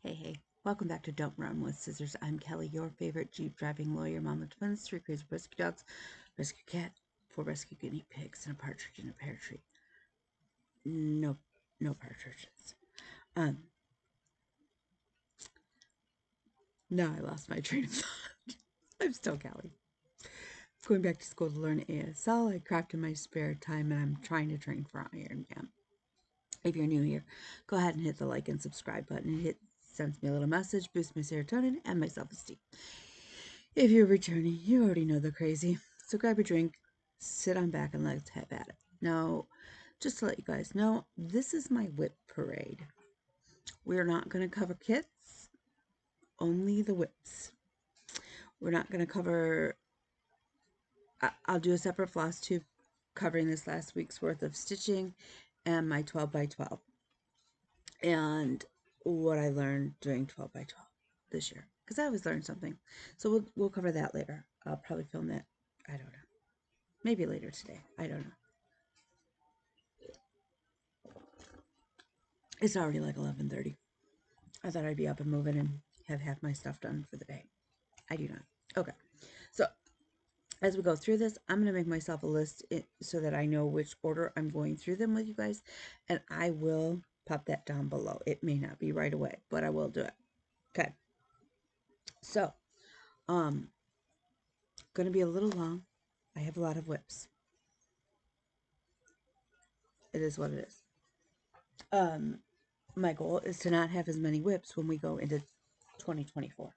Hey, welcome back to Don't Run with Scissors. I'm Kelly, your favorite Jeep driving lawyer, mom of twins, 3 crazy rescue dogs, rescue cat, 4 rescue guinea pigs, and a partridge in a pear tree. No partridges. Now I lost my train of thought. I'm still Kelly. Going back to school to learn ASL. I craft in my spare time, and I'm trying to train for Iron Man. If you're new here, go ahead and hit the like and subscribe button. It sends me a little message, boosts my serotonin and my self-esteem. If you're returning, you already know the crazy. So grab your drink, sit on back, and let's have at it. Now, just to let you guys know, this is my WIP Parade. We're not going to cover kits, only the WIPs. We're not going to cover... I'll do a separate Flosstube covering this last week's worth of stitching and my 12x12. And what I learned doing 12x12 this year. Because I always learn something. So we'll cover that later. I'll probably film that. I don't know. Maybe later today. I don't know. It's already like 11:30. I thought I'd be up and moving and have half my stuff done for the day. I do not. Okay. So as we go through this, I'm going to make myself a list so that I know which order I'm going through them with you guys. And I will pop that down below. It may not be right away, but I will do it. Okay. So, going to be a little long. I have a lot of WIPs. It is what it is. My goal is to not have as many WIPs when we go into 2024.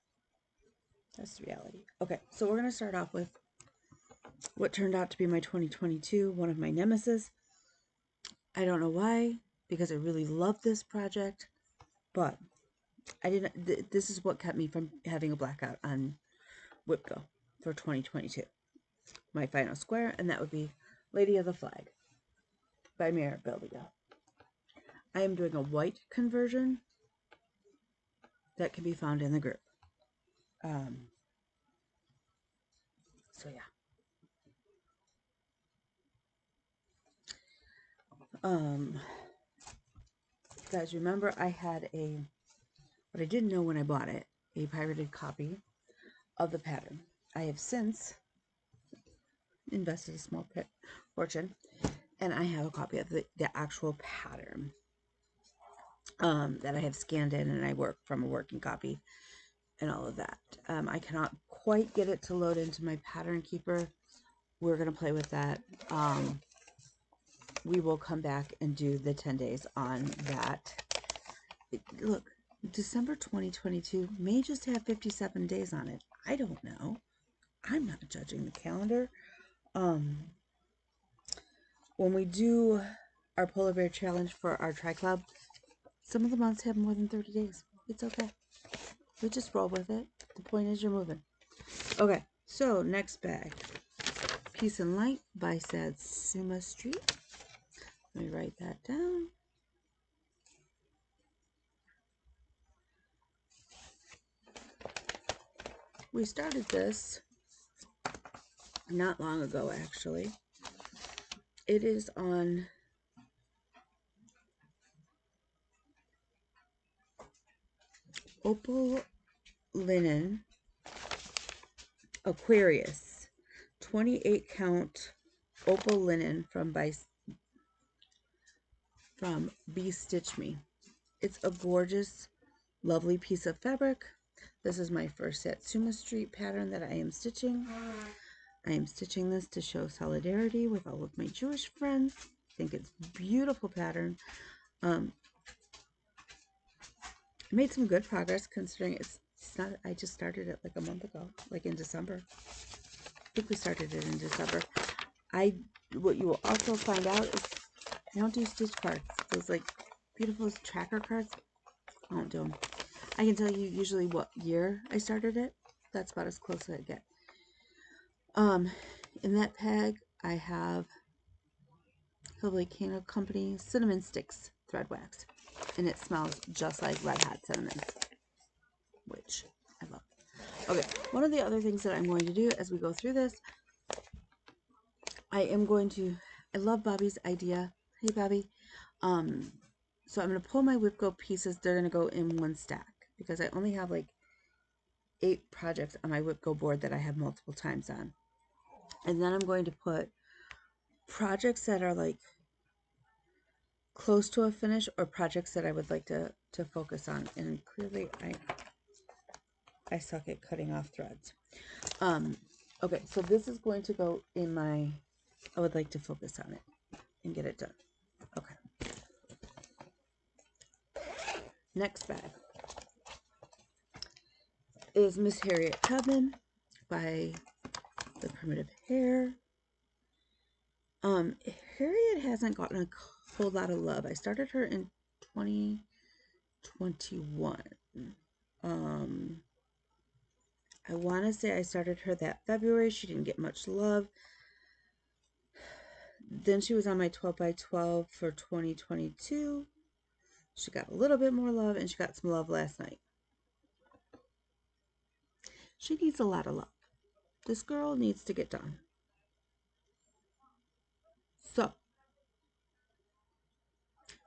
That's the reality. Okay, so we're going to start off with what turned out to be my 2022, one of my nemesis. I don't know why, because I really love this project, but I didn't. This is what kept me from having a blackout on WIP Go for 2022. My final square, and that would be Lady of the Flag by Meridian. I am doing a white conversion that can be found in the group. So yeah. Guys, remember I had what I didn't know when I bought it, a pirated copy of the pattern. I have since invested a small fortune, and I have a copy of the actual pattern that I have scanned in, and I work from a working copy and all of that. I cannot quite get it to load into my pattern keeper. We're going to play with that. We will come back and do the 10 days on that. Look, December 2022 may just have 57 days on it. I don't know. I'm not judging the calendar. When we do our polar bear challenge for our tri-club, some of the months have more than 30 days. It's okay. We just roll with it. The point is you're moving. Okay, so next bag. Peace and Light by Satsuma Street. Let me write that down. We started this not long ago, actually. It is on Opal Linen Aquarius, 28 count Opal Linen from Be Stitch Me. It's a gorgeous, lovely piece of fabric. This is my first Satsuma Street pattern that I am stitching. I am stitching this to show solidarity with all of my Jewish friends. I think it's a beautiful pattern. I made some good progress considering it's not, I just started it like a month ago, like in December. I think we started it in December. What you will also find out is I don't do stitch cards. Those like beautiful tracker cards, I don't do them. I can tell you usually what year I started it. That's about as close as I get. In that bag, I have Volcano Company Cinnamon Sticks thread wax, and it smells just like red hot cinnamon, which I love. Okay, one of the other things that I'm going to do as we go through this, I love Bobby's idea. Hey, Bobby. So I'm going to pull my WIP Go pieces. They're going to go in one stack. because I only have like 8 projects on my WIP Go board that I have multiple times on. And then I'm going to put projects that are like close to a finish or projects that I would like to focus on. And clearly I suck at cutting off threads. Okay, so this is going to go in my, I would like to focus on it and get it done. Okay. Next bag is Miss Harriet Tubman by the Primitive Hare. Harriet hasn't gotten a whole lot of love. I started her in 2021. I want to say I started her that February. She didn't get much love. Then she was on my 12 by 12 for 2022. She got a little bit more love, and she got some love last night. She needs a lot of love. This girl needs to get done. So,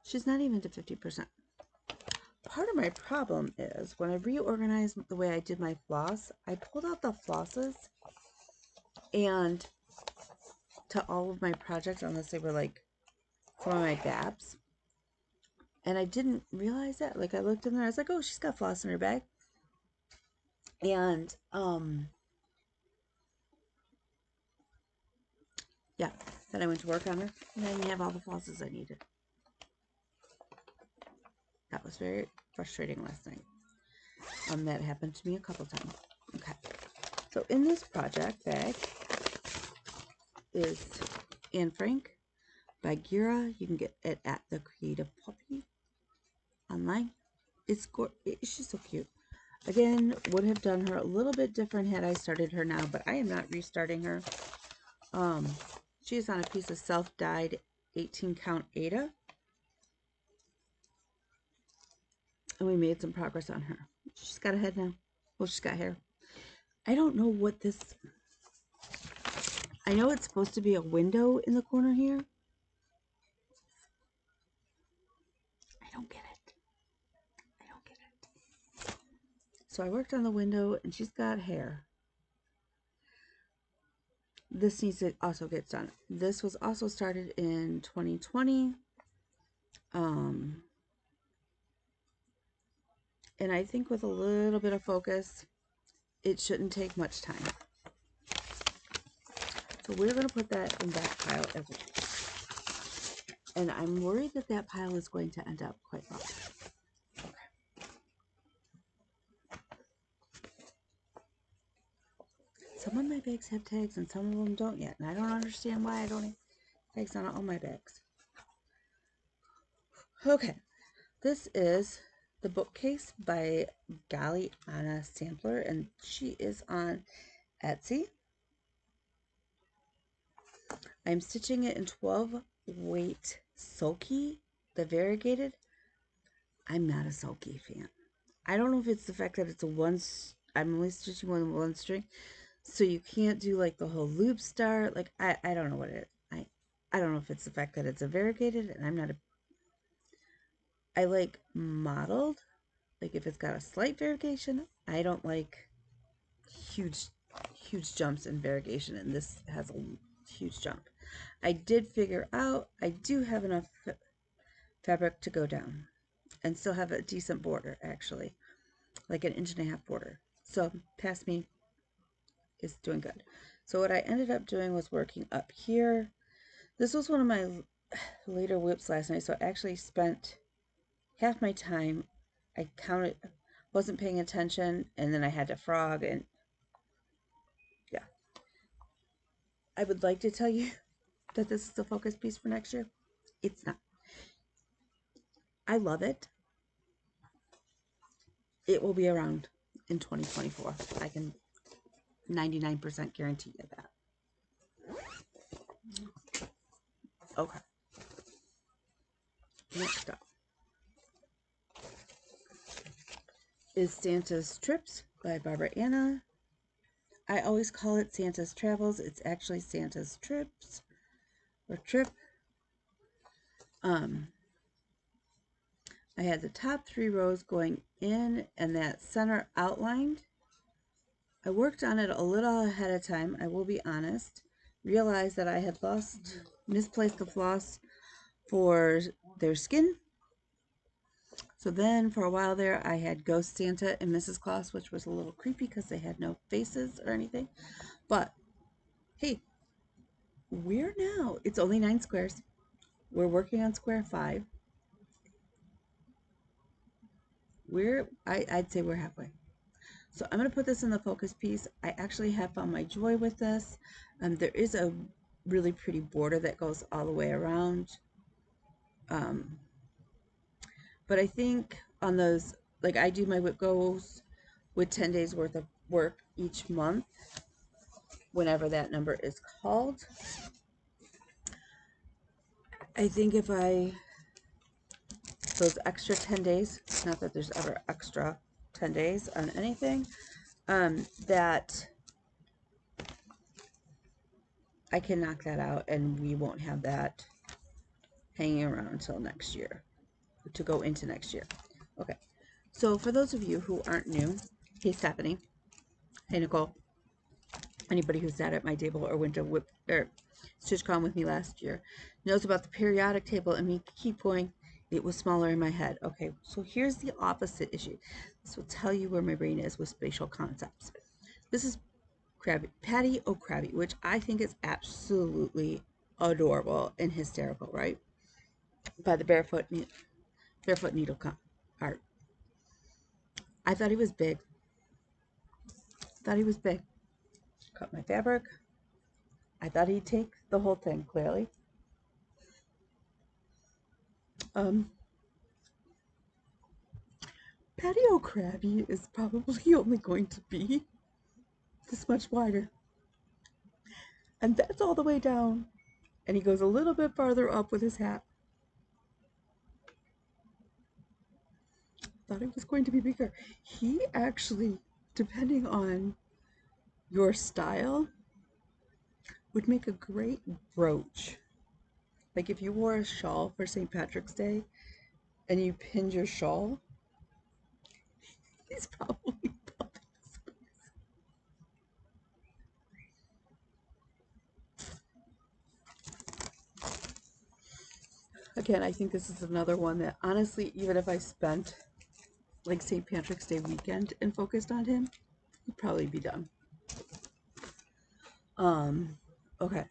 she's not even to 50%. Part of my problem is when I reorganized the way I did my floss, I pulled out the flosses and to all of my projects, unless they were like some of my babs. And I didn't realize that. Like I looked in there, I was like, oh, she's got floss in her bag. And yeah, then I went to work on her and I didn't have all the flosses I needed. That was very frustrating last night. That happened to me a couple times. Okay. So in this project bag is Anne Frank by Gera. You can get it at the Creative Puppy online. She's so cute. Again, would have done her a little bit different had I started her now, but I am not restarting her. She is on a piece of self-dyed 18 count Ada. And we made some progress on her. She's got a head now. Well, she's got hair. I don't know what this... I know it's supposed to be a window in the corner here. I don't get it. I don't get it. So I worked on the window, and she's got hair. This needs to also get done. This was also started in 2020. And I think with a little bit of focus, it shouldn't take much time. So we're going to put that in that pile as well. And I'm worried that that pile is going to end up quite large. Okay. Some of my bags have tags and some of them don't yet. And I don't understand why I don't have tags on all my bags. Okay. This is the Bookcase by Galliana Sampler. And she is on Etsy. I'm stitching it in 12 weight sulky, the variegated. I'm not a sulky fan. I don't know if it's the fact that it's I'm only stitching one string, so you can't do like the whole loop start. Like I don't know what it is. I don't know if it's the fact that it's a variegated, and I'm not I like mottled, like if it's got a slight variegation. I don't like huge jumps in variegation, and this has a huge jump. I did figure out I do have enough fabric to go down and still have a decent border, actually, like an 1.5 inch border. So past me is doing good. So what I ended up doing was working up here. This was one of my later whips last night, so I actually spent half my time. I counted, wasn't paying attention, and then I had to frog, and yeah. I would like to tell you that this is the focus piece for next year. It's not. I love it. It will be around in 2024. I can 99% guarantee you that. Okay. Next up is Santa's Trips by Barbara Anna. I always call it Santa's Travels. It's actually Santa's Trips or Trip. I had the top 3 rows going in and that center outlined. I worked on it a little ahead of time, I will be honest. Realized that I had misplaced the floss for their skin. So then for a while there, I had Ghost Santa and Mrs. Claus, which was a little creepy because they had no faces or anything. But hey, it's only 9 squares. We're working on square 5. I'd say we're halfway. So I'm going to put this in the focus piece. I actually have found my joy with this. There is a really pretty border that goes all the way around. But I think on those, like I do my WIP goals with 10 days worth of work each month, whenever that number is called. I think if those extra 10 days, not that there's ever extra 10 days on anything, that I can knock that out and we won't have that hanging around until next year, to go into next year. Okay, so for those of you who aren't new, hey Stephanie, hey Nicole, anybody who sat at my table or went to WIP or StitchCon with me last year knows about the periodic table, and me keep going, it was smaller in my head. Okay, so here's the opposite issue. This will tell you where my brain is with spatial concepts. This is Patty O'Krabby, which I think is absolutely adorable and hysterical, right? By the Barefoot Needle Art. I thought he was big. Cut my fabric. I thought he'd take the whole thing, clearly. Patty O'Krabby is probably only going to be this much wider. And that's all the way down. And he goes a little bit farther up with his hat. Thought it was going to be bigger. He actually, depending on your style, would make a great brooch. Like if you wore a shawl for St. Patrick's Day and you pinned your shawl, he's probably Again, I think this is another one that honestly, even if I spent like St. Patrick's Day weekend and focused on him, he'd probably be done. Okay.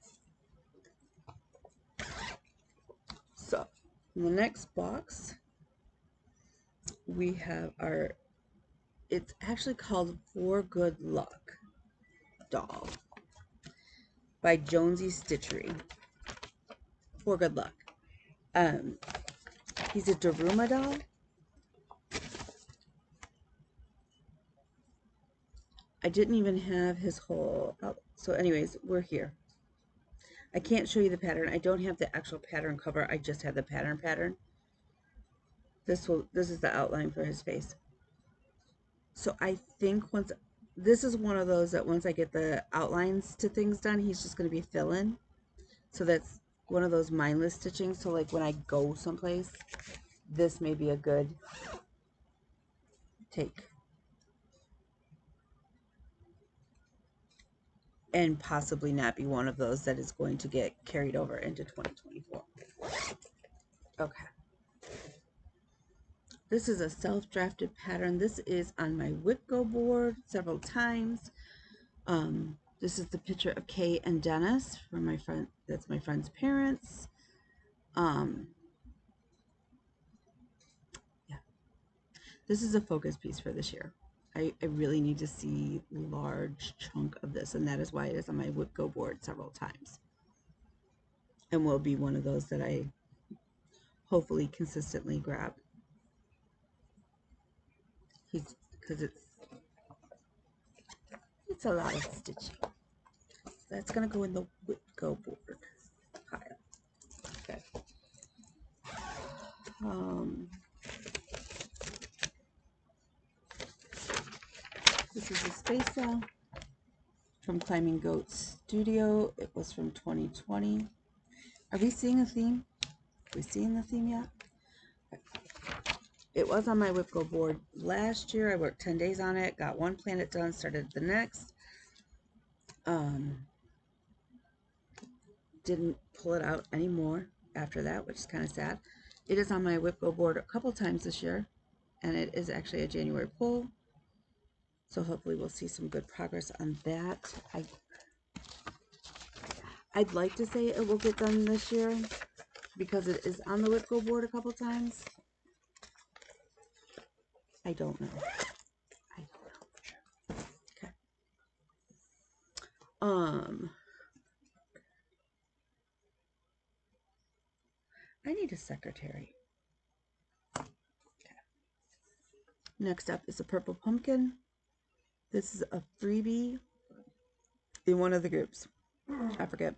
So, in the next box, we have it's actually called For Good Luck doll by Jonesy Stitchery. For Good Luck. He's a daruma doll. I didn't even have his whole, so anyways, we're here. I can't show you the pattern. I don't have the actual pattern cover. I just have the pattern. This is the outline for his face. So I think this is one of those that once I get the outlines to things done, he's just going to be fill-in. So that's one of those mindless stitching. So like when I go someplace, this may be a good take. And possibly not be one of those that is going to get carried over into 2024. Okay. This is a self-drafted pattern. This is on my WIP Go board several times. This is the picture of Kay and Dennis from my friend. That's my friend's parents. Yeah. This is a focus piece for this year. I really need to see a large chunk of this, and that is why it is on my WIP Go board several times. And will be one of those that I hopefully consistently grab. Because it's a lot of stitching. That's gonna go in the WIP Go board pile. Okay. This is a Sea SAL from Climbing Goat Studio. It was from 2020. Are we seeing a theme? Are we seeing the theme yet? Okay. It was on my WIP Go board last year. I worked 10 days on it, got one planet done, started the next. Didn't pull it out anymore after that, which is kind of sad. It is on my WIP Go board a couple times this year, and it is actually a January pull. So hopefully we'll see some good progress on that. I'd like to say it will get done this year because it is on the WIP Go board a couple times. I don't know. I don't know for sure. Okay. I need a secretary. Okay. Next up is a purple pumpkin. This is a freebie in one of the groups. I forget.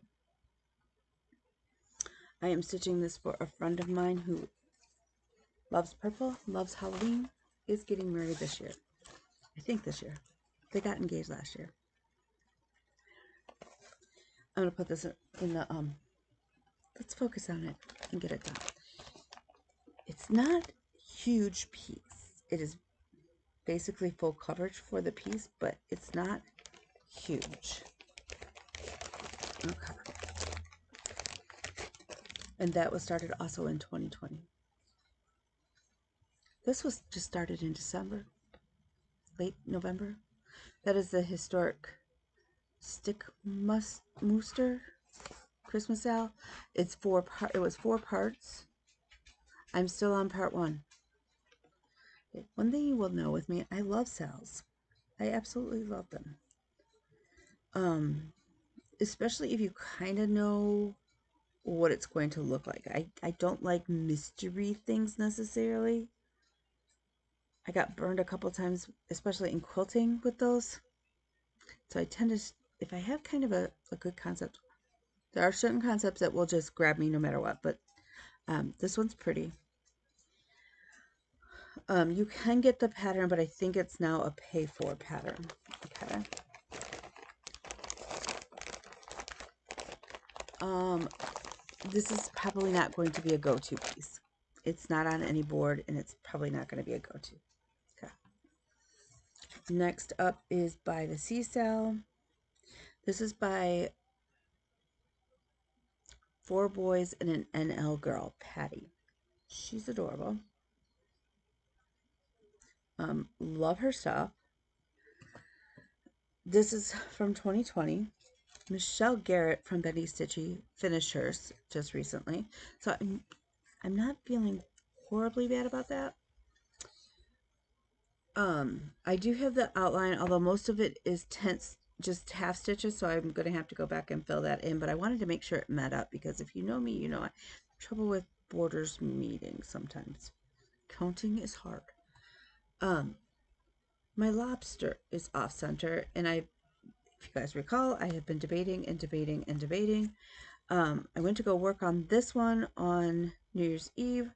I am stitching this for a friend of mine who loves purple, loves Halloween, is getting married this year. I think this year. They got engaged last year. I'm going to put this in the, let's focus on it and get it done. It's not a huge piece. It is basically full coverage for the piece, but it's not huge. Okay. And that was started also in 2020. This was just started in December, late November. That is the historic Stickmeister Christmas Sal. It was 4 parts. I'm still on part 1. One thing you will know with me, I love sals. I absolutely love them. Especially if you kind of know what it's going to look like. I don't like mystery things necessarily. I got burned a couple times, especially in quilting with those. So I tend to, if I have kind of a good concept, there are certain concepts that will just grab me no matter what, but this one's pretty. You can get the pattern, but I think it's now a pay-for pattern. Okay. This is probably not going to be a go-to piece. It's not on any board, and it's probably not going to be a go-to. Okay. Next up is by the Sea SAL. This is by 4 boys and an NL girl, Patty. She's adorable. Love her stuff. This is from 2020. Michelle Garrett from Jonesy Stitchery finished hers just recently. So I'm not feeling horribly bad about that. I do have the outline, although most of it is just half stitches, so I'm going to have to go back and fill that in. But I wanted to make sure it met up, because if you know me, you know I have trouble with borders meeting sometimes. Counting is hard. My lobster is off center, and if you guys recall, I have been debating and debating and debating. I went to go work on this one on New Year's Eve.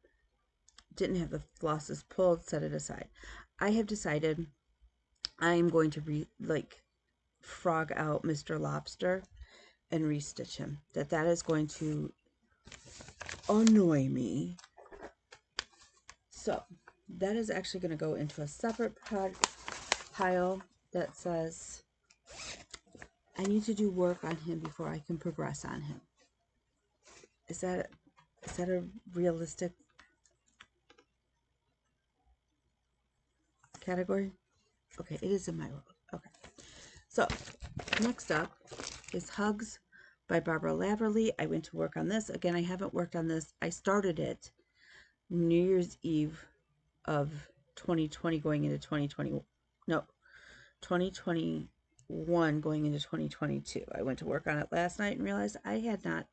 Didn't have the flosses pulled, set it aside. I have decided I am going to frog out Mr. Lobster and restitch him. That is going to annoy me. So that is actually going to go into a separate pile that says I need to do work on him before I can progress on him. Is that a realistic category? Okay, it is in my world. Okay. So next up is Hugs by Barbara Laverlle. I went to work on this. Again, I haven't worked on this. I started it New Year's Eve of 2020 going into 2020. No, 2021 going into 2022. I went to work on it last night and realized I had not,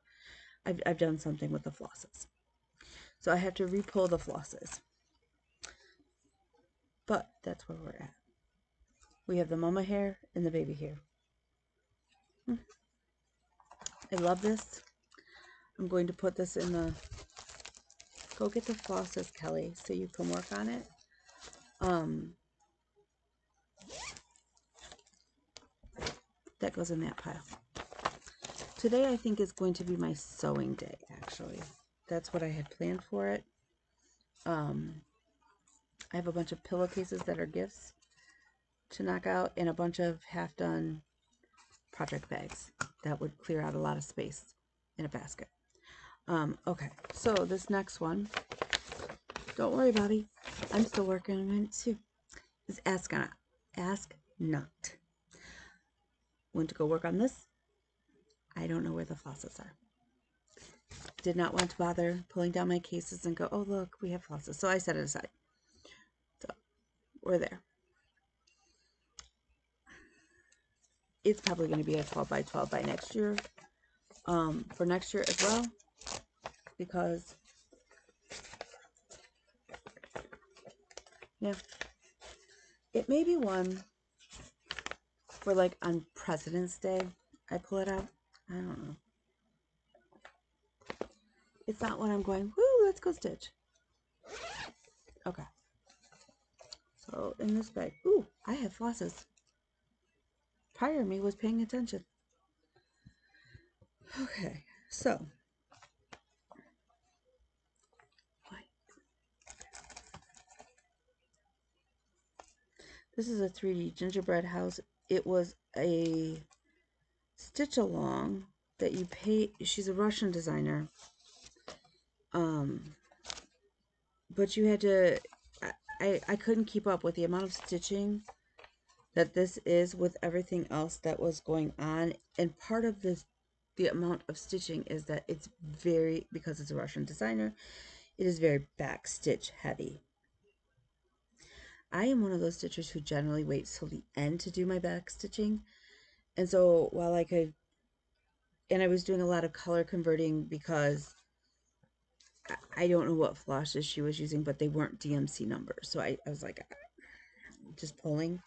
I've done something with the flosses. So I have to re-pull the flosses. But that's where we're at. We have the mama hair and the baby hair. I love this. I'm going to put this in the... Go get the flosses, Kelly, so you can work on it. That goes in that pile. Today, I think, is going to be my sewing day, actually. That's what I had planned for it. I have a bunch of pillowcases that are gifts to knock out, and a bunch of half-done project bags that would clear out a lot of space in a basket. Okay, so this next one, don't worry, Bobby, I'm still working on it too, is Ask Not. Went to go work on this. I don't know where the flosses are. Did not want to bother pulling down my cases and go, oh look, we have flosses. So I set it aside. So we're there. It's probably going to be a 12 by 12 by next year. For next year as well, because yeah, it may be one for like on President's Day I pull it out. I don't know. It's not when I'm going, woo, let's go stitch. Okay. So in this bag, ooh, I have flosses. Prior me was paying attention. Okay, so this is a 3D gingerbread house. It was a stitch along that you pay. She's a Russian designer. But you had to, I couldn't keep up with the amount of stitching that this is with everything else that was going on. And part of this, the amount of stitching is that it's very, because it's a Russian designer, it is very back stitch heavy. I am one of those stitchers who generally waits till the end to do my back stitching. And so while I could, and I was doing a lot of color converting because I don't know what flosses she was using, but they weren't DMC numbers. So I was like, just pulling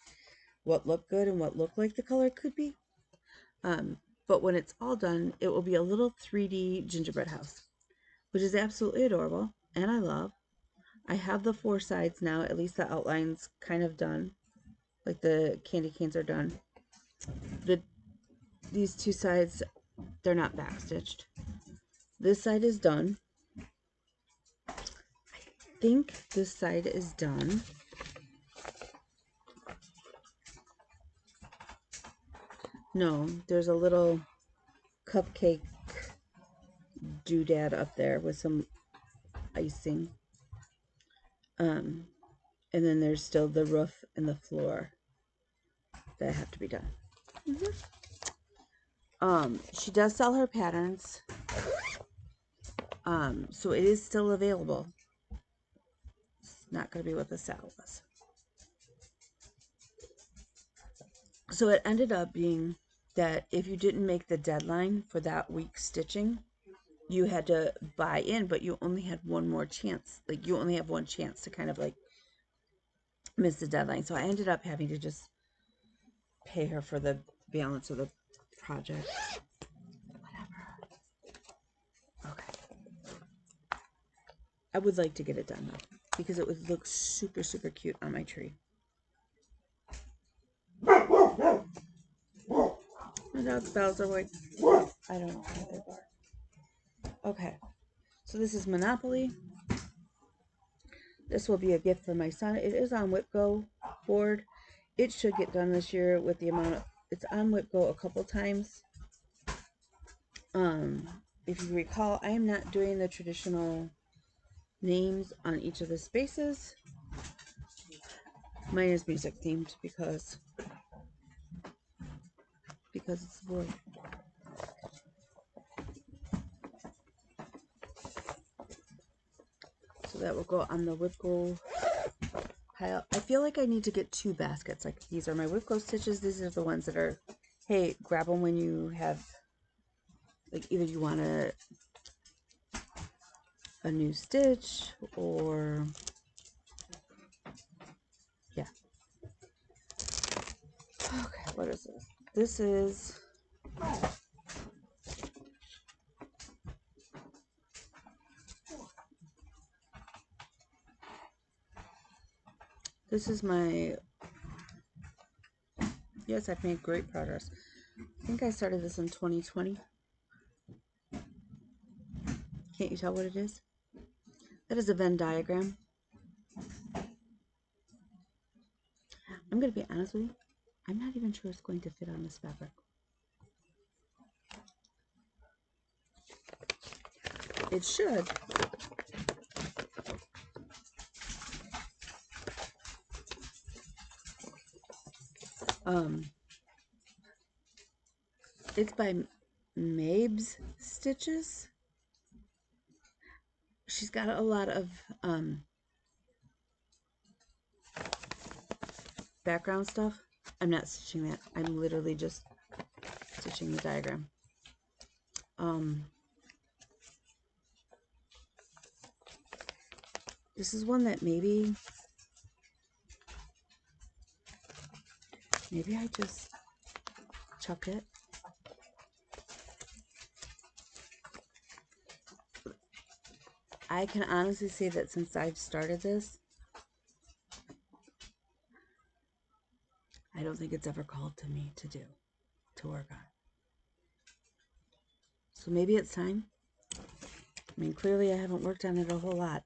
what looked good and what looked like the color could be. But when it's all done, it will be a little 3D gingerbread house, which is absolutely adorable, and I love. I have the 4 sides now, at least the outline's kind of done. Like the candy canes are done. These 2 sides, they're not backstitched. This side is done. I think this side is done. No, there's a little cupcake doodad up there with some icing. And then there's still the roof and the floor that have to be done. She does sell her patterns. So it is still available. It's not going to be what the SAL was. So it ended up being that if you didn't make the deadline for that week's stitching, you had to buy in, but you only had one more chance. Like, you only have one chance to kind of like miss the deadline. So I ended up having to just pay her for the balance of the project. Whatever. Okay. I would like to get it done though, because it would look super, super cute on my tree. My dog's bells are like, I don't know how they bark. Okay, so this is Monopoly. This will be a gift for my son. It is on WIP Go board. It should get done this year with the amount of, it's on WIP Go a couple times. If you recall, I am not doing the traditional names on each of the spaces. Mine is music themed because it's a boy. So that will go on the WIP Go pile. I feel like I need to get 2 baskets. Like, these are my WIP Go stitches. These are the ones that are, hey, grab them when you have, like, either you want a new stitch or, yeah. Okay, what is this? This is, my, yes, I've made great progress. I think I started this in 2020. Can't you tell what it is? That is a Venn diagram. I'm going to be honest with you. I'm not even sure it's going to fit on this fabric. It should. It's by Mabes Stitches. She's got a lot of background stuff. I'm not stitching that. I'm literally just stitching the diagram. This is one that maybe I just chuck it. I can honestly say that since I've started this, I don't think it's ever called to me to work on. So maybe it's time. I mean, clearly I haven't worked on it a whole lot.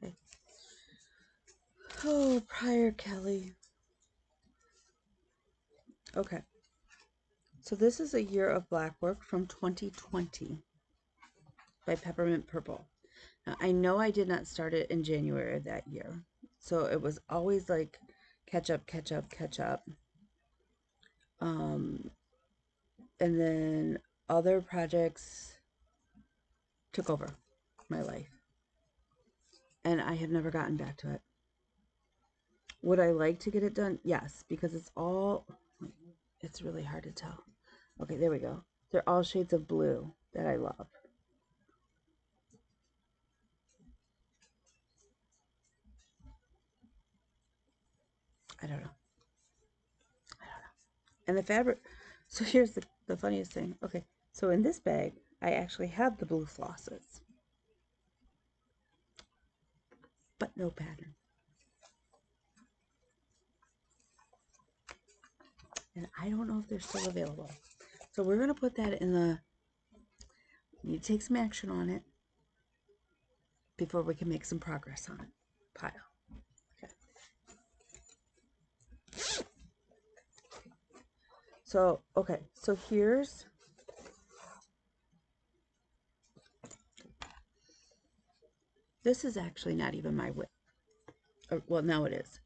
Okay. Oh, Prior Kelly. Okay. So this is A Year of Blackwork from 2020 by Peppermint Purple. Now, I know I did not start it in January of that year. So it was always like catch up. And then other projects took over my life. And I have never gotten back to it. Would I like to get it done? Yes, because it's really hard to tell. Okay, there we go. They're all shades of blue that I love. I don't know. And the fabric, so here's the funniest thing. Okay, so in this bag, I actually have the blue flosses, but no pattern. And I don't know if they're still available. So we're going to put that in the, we need to take some action on it before we can make some progress on it. Pile. Okay. So, okay, so here's, this is actually not even my WIP. Or, well, now it is.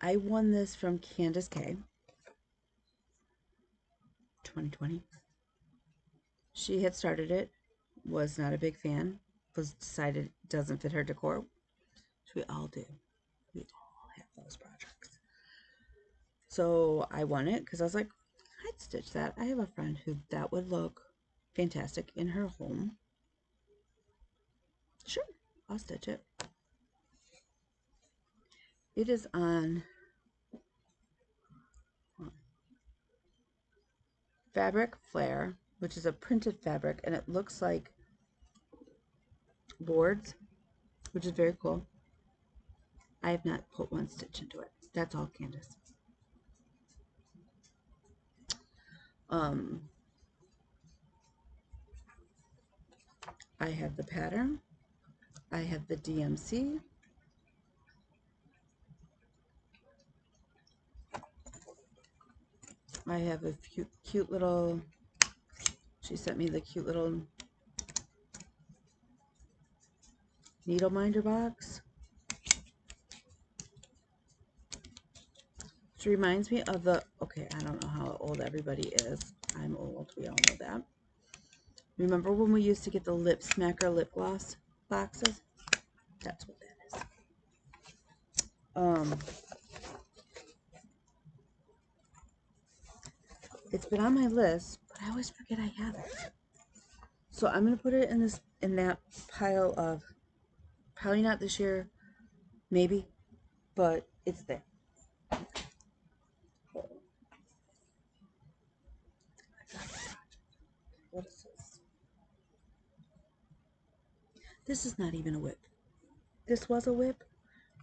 I won this from Candace K. 2020. She had started it, was not a big fan, was decided it doesn't fit her decor, which we all do. We all have those projects. So I won it because I was like, I'd stitch that. I have a friend who that would look fantastic in her home. Sure, I'll stitch it. It is on Fabric Flare, which is a printed fabric, and it looks like boards, which is very cool. I have not put one stitch into it. That's all Candace. I have the pattern. I have the DMC. I have a cute little, she sent me the cute little needle minder box. Which reminds me of the, okay, I don't know how old everybody is. I'm old, we all know that. Remember when we used to get the Lip Smacker lip gloss boxes? That's what that is. It's been on my list, but I always forget I have it. So I'm gonna put it in that pile of, probably not this year, maybe, but it's there. What is this? This is not even a WIP. This was a WIP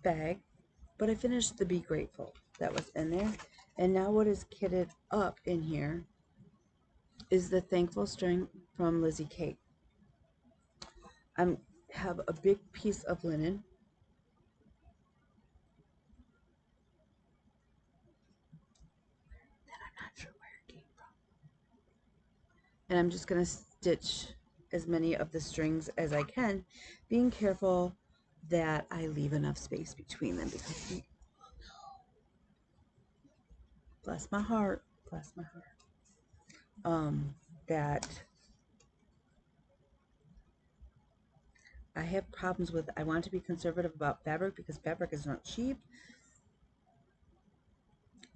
bag, but I finished the Be Grateful that was in there. And now what is kitted up in here is the Thankful string from Lizzie Kate. I have a big piece of linen. That I'm not sure where it came from. And I'm just going to stitch as many of the strings as I can, being careful that I leave enough space between them, because bless my heart, that I have problems with. I want to be conservative about fabric because fabric is not cheap,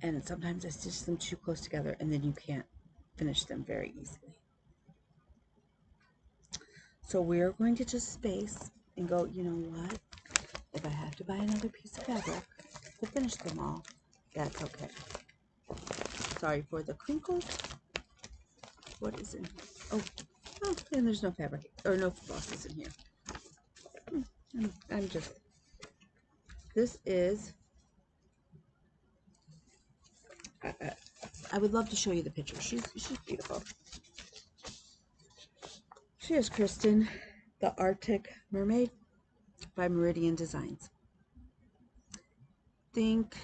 and sometimes I stitch them too close together and then you can't finish them very easily. So we're going to just space and go, you know what? If I have to buy another piece of fabric to finish them all, that's okay. Sorry for the crinkles. What is in here? Oh, and there's no fabric or no flosses in here. I'm just, this is, I would love to show you the picture. She's beautiful. She is Kristin, the Artic Mermaid by Meridian Designs. Think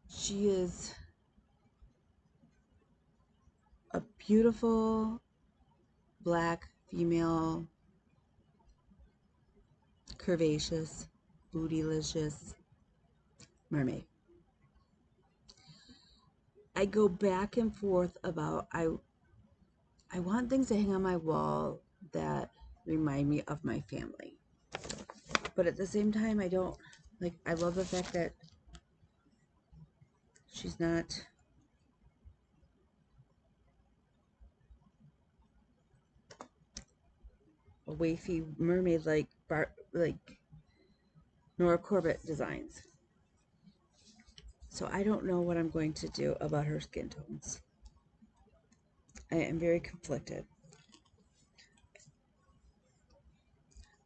she is a beautiful black female, curvaceous, bootylicious mermaid. I go back and forth about I want things to hang on my wall that remind me of my family. But at the same time, I don't, like, I love the fact that she's not a wafy mermaid like Nora Corbett designs. So I don't know what I'm going to do about her skin tones. I am very conflicted.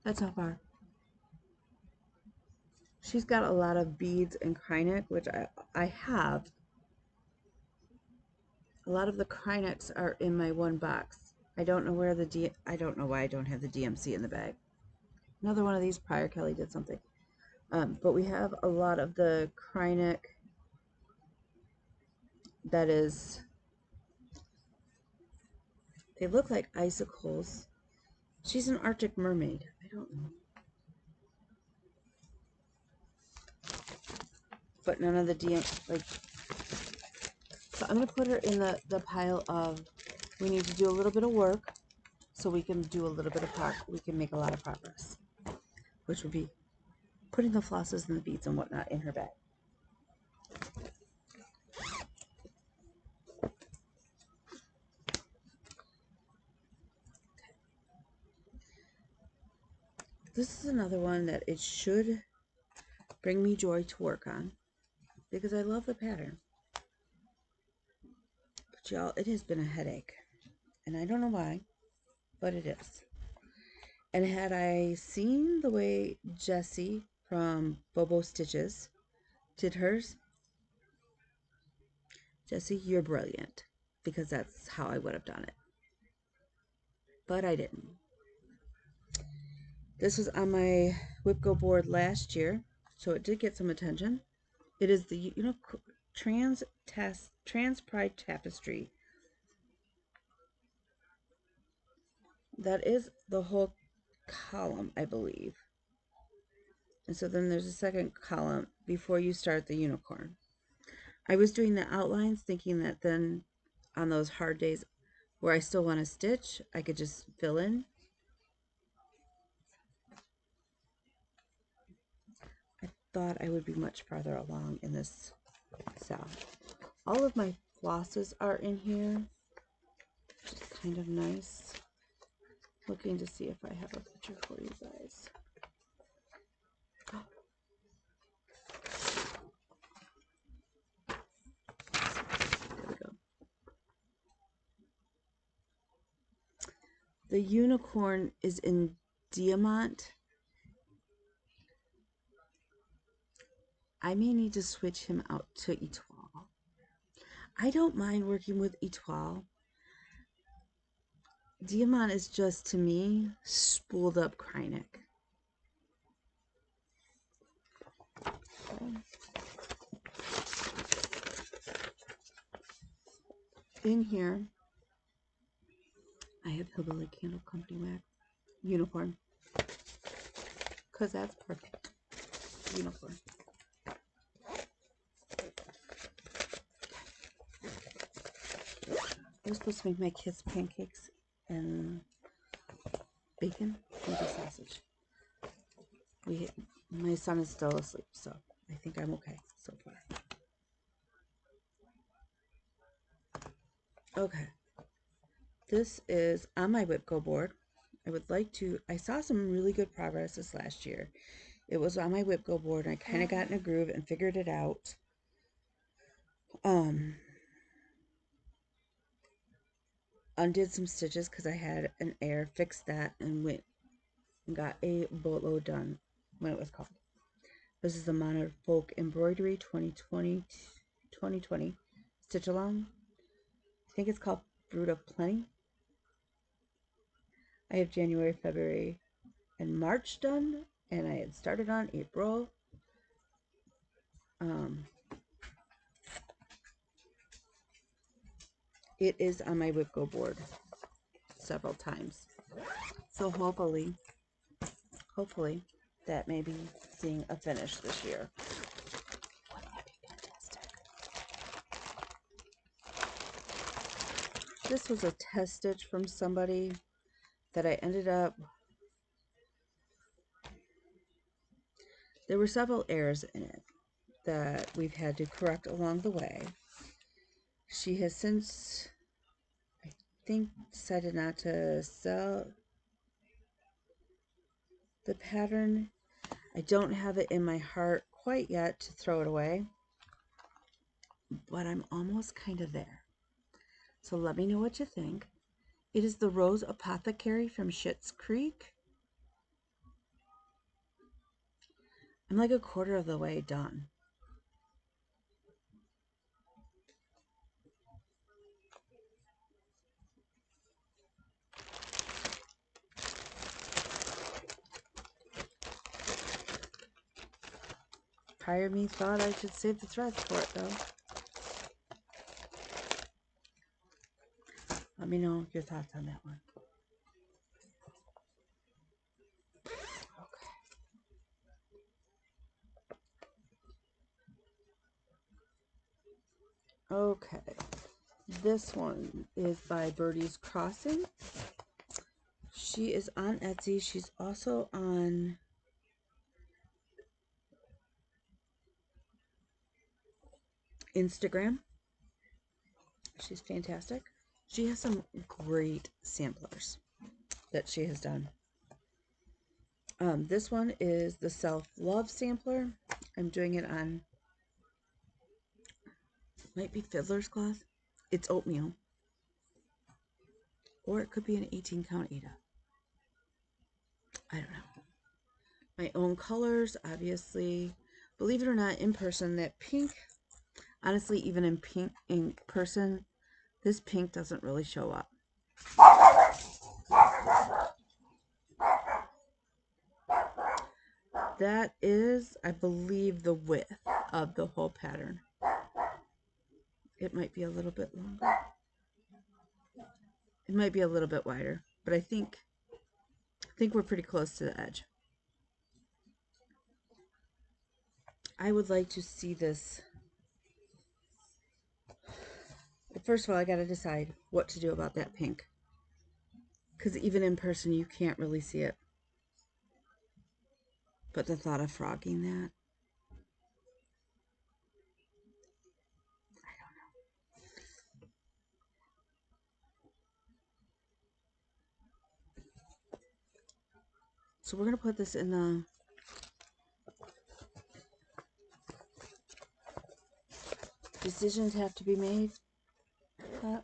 That's how far. She's got a lot of beads and Krynic, which I have. A lot of the Krynics are in my one box. I don't know where I don't know why I don't have the DMC in the bag. Another one of these, Prior Kelly did something. But we have a lot of the Krynic that is, they look like icicles. She's an Arctic mermaid. I don't know. But none of the like, so I'm going to put her in the pile of, we need to do a little bit of work so we can do a little bit of we can make a lot of progress, which would be putting the flosses and the beads and whatnot in her bag. This is another one that it should bring me joy to work on because I love the pattern. But y'all, it has been a headache. And I don't know why, but it is. And had I seen the way Jessie from Bobo Stitches did hers, Jessie, you're brilliant, because that's how I would have done it. But I didn't. This was on my WIP Go board last year, so it did get some attention. It is the TransPride Tapestry. That is the whole column, I believe. And so then there's a second column before you start the unicorn. I was doing the outlines thinking that then on those hard days where I still want to stitch, I could just fill in. I thought I would be much farther along in this sal. All of my flosses are in here, which is kind of nice. Looking to see if I have a picture for you guys. There we go. The unicorn is in Diamant. I may need to switch him out to Etoile. I don't mind working with Etoile. Diamond is just, to me, spooled up Krynic. Okay. In here, I have Hillbilly Candle Company wax, Unicorn, because that's perfect. Unicorn. I was supposed to make my kids pancakes and bacon, maybe sausage. My son is still asleep, so I think I'm okay so far. Okay, this is on my WIP Go board. I saw some really good progress this last year. It was on my WIP Go board, and I kind of got in a groove and figured it out. Undid some stitches because I had an error, fixed that, and went and got a boatload done when it was called. This is the Modern Folk Embroidery 2020 stitch along. I think it's called Fruit of Plenty. I have January, February, and March done, and I had started on April. It is on my WIP Go board several times. So hopefully that may be seeing a finish this year. Wouldn't that be fantastic? This was a test stitch from somebody that I ended up... There were several errors in it that we've had to correct along the way. She has since, I think, decided not to sell the pattern. I don't have it in my heart quite yet to throw it away, but I'm almost kind of there. So let me know what you think. It is the Rose Apothecary from Schitt's Creek. I'm like a quarter of the way done. Part of me thought I should save the threads for it, though. Let me know your thoughts on that one. Okay. This one is by Birdies Crossing. She is on Etsy. She's also on Instagram. She's fantastic. She has some great samplers that she has done. This one is the Self-Love sampler. I'm doing it on, might be Fiddler's Cloth. It's oatmeal. Or it could be an 18 count Ada. I don't know. My own colors, obviously. Believe it or not, in person, that pink, honestly, even in person, this pink doesn't really show up. That is, I believe, the width of the whole pattern. It might be a little bit longer. It might be a little bit wider, but I think we're pretty close to the edge. I would like to see this. First of all, I got to decide what to do about that pink. Because even in person, you can't really see it. But the thought of frogging that, I don't know. So we're going to put this in the decisions have to be made,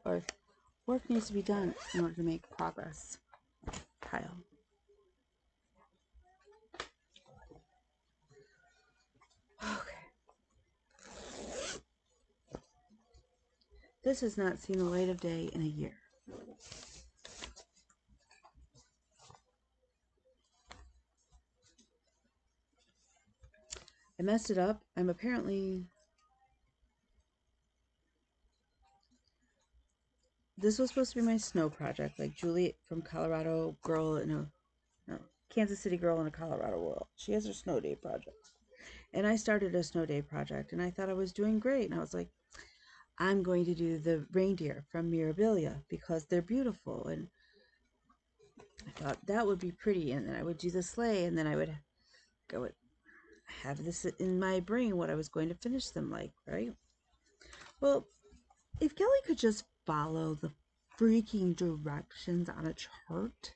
or work needs to be done in order to make progress pile. Okay. This has not seen the light of day in a year. I messed it up. I'm apparently... This was supposed to be my snow project, like Julie from Colorado girl in a... No, Kansas City girl in a Colorado world. She has her snow day project. And I started a snow day project, and I thought I was doing great. And I was like, I'm going to do the reindeer from Mirabilia because they're beautiful. And I thought that would be pretty. And then I would do the sleigh, and then I would go have this in my brain, what I was going to finish them like, right? Well, if Kelly could just follow the freaking directions on a chart,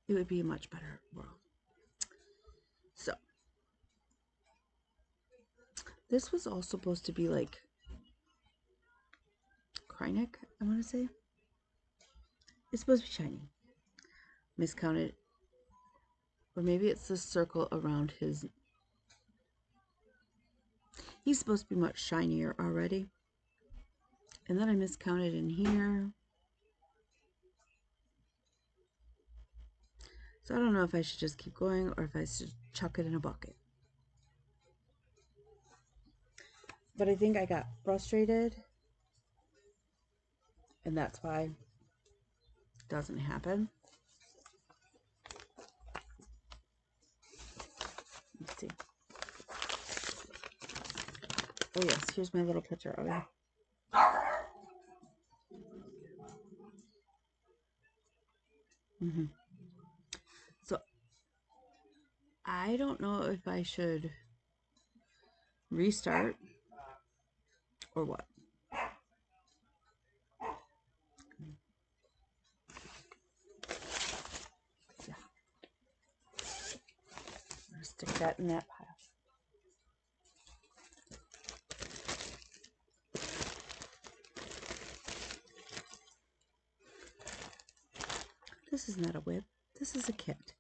it would be a much better world. So, this was all supposed to be like Krynick, I want to say. It's supposed to be shiny. Miscounted. Or maybe it's the circle around his... He's supposed to be much shinier already. And then I miscounted in here. So I don't know if I should just keep going or if I should chuck it in a bucket. But I think I got frustrated. And that's why it doesn't happen. Let's see. Oh yes, here's my little picture of it. So I don't know if I should restart or what. Yeah. I'm gonna stick that in that pile. This is not a WIP. This is a kit.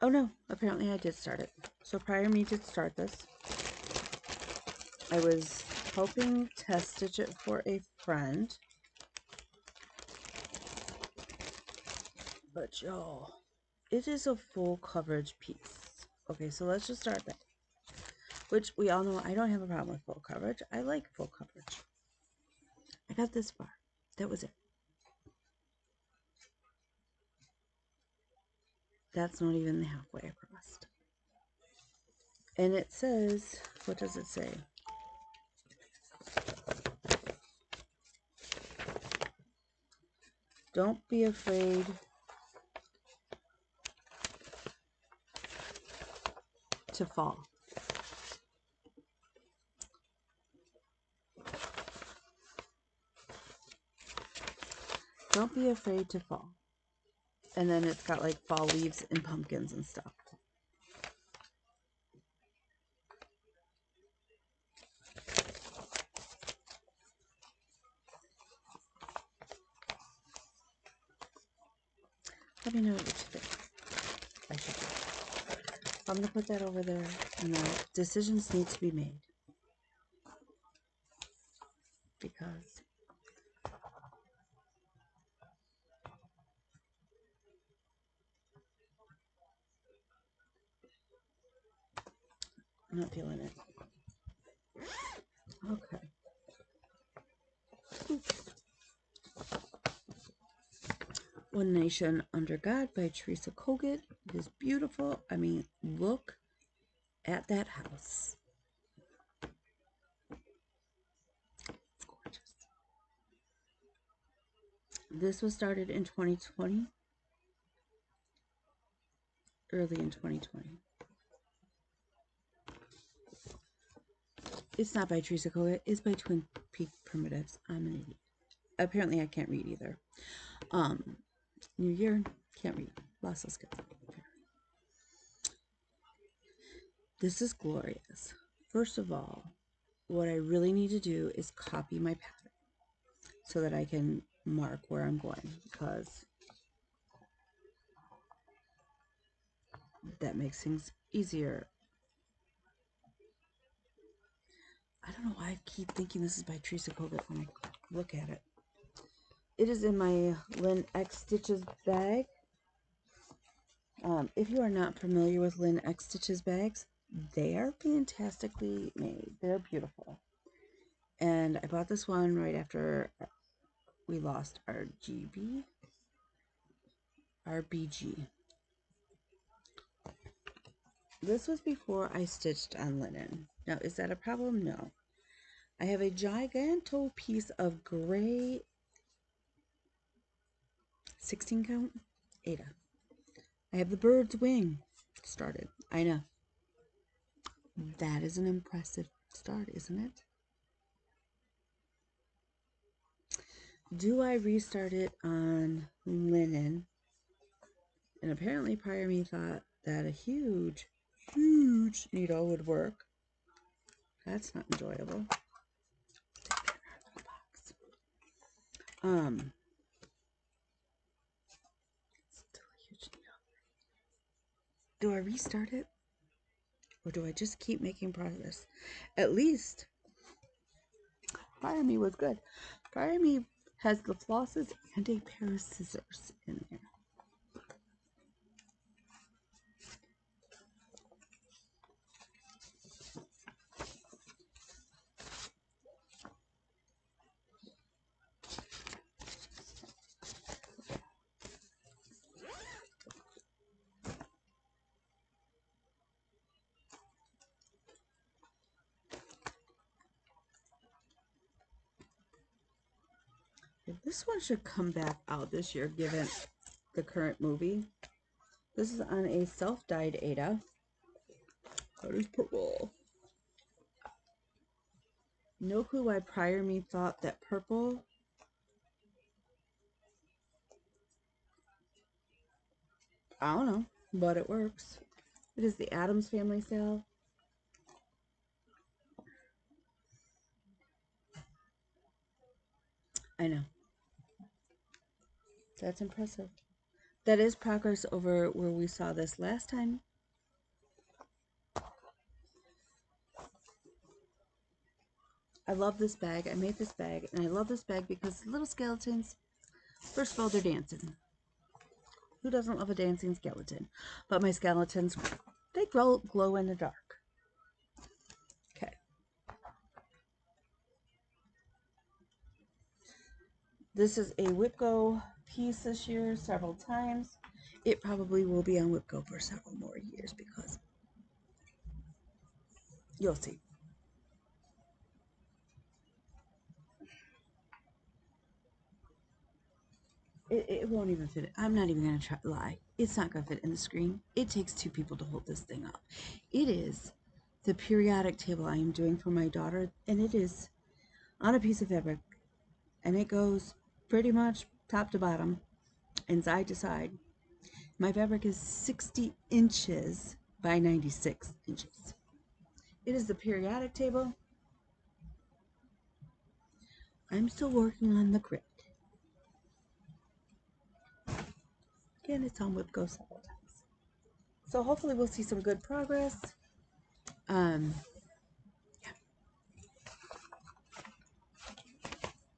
Oh no, apparently I did start it. So prior to me to start this, I was helping test stitch it for a friend. But y'all, it is a full coverage piece. Okay, so let's just start that. Which we all know I don't have a problem with full coverage. I like full coverage. I got this far. That was it. That's not even the halfway across. And it says, what does it say? Don't be afraid to fall. Don't be afraid to fall. And then it's got like fall leaves and pumpkins and stuff. Let me know what you think. I should do. I'm going to put that over there. And the decisions need to be made. Because I'm not feeling it. Okay. One Nation Under God by Teresa Kogut. It is beautiful. I mean, look at that house. It's gorgeous. This was started in 2020. Early in 2020. It's not by Teresa Kogut. It's by Twin Peak Primatives. I'm an idiot. Apparently I can't read either. New year, can't read. Lost those skills. This is glorious. First of all, what I really need to do is copy my pattern so that I can mark where I'm going, because that makes things easier. I don't know why I keep thinking this is by Teresa Kogut when I look at it. It is in my Lynn X Stitches bag. If you are not familiar with Lynn X Stitches bags, They are fantastically made. They're beautiful. And I bought this one right after we lost our BG. This was before I stitched on linen. Now, is that a problem? No. I have a giganto piece of gray 16 count Ada. I have the bird's wing started. I know. That is an impressive start, isn't it? Do I restart it on linen? And apparently prior me thought that a huge needle would work. That's not enjoyable. Still a huge needle. Do I restart it? Or do I just keep making progress? At least prior me was good. Prior me has the flosses and a pair of scissors in there. This one should come back out this year given the current movie. This is on a self-dyed Ada. That is purple. No clue why prior me thought that purple. I don't know, but it works. It is the Addams Family Sal. I know. That's impressive. That is progress over where we saw this last time. I love this bag. I made this bag, and I love this bag because little skeletons, first of all, they're dancing. Who doesn't love a dancing skeleton? But my skeletons, they glow in the dark. Okay. This is a WIP piece this year several times. It probably will be on WIP for several more years because you'll see. It won't even fit. I'm not even going to lie. It's not going to fit in the screen. It takes two people to hold this thing up. It is the periodic table I am doing for my daughter, and it is on a piece of fabric, and it goes pretty much top to bottom and side to side. My fabric is 60 inches by 96 inches. It is the periodic table. I'm still working on the grid. Again, it's on WIP several times. So hopefully we'll see some good progress. Yeah.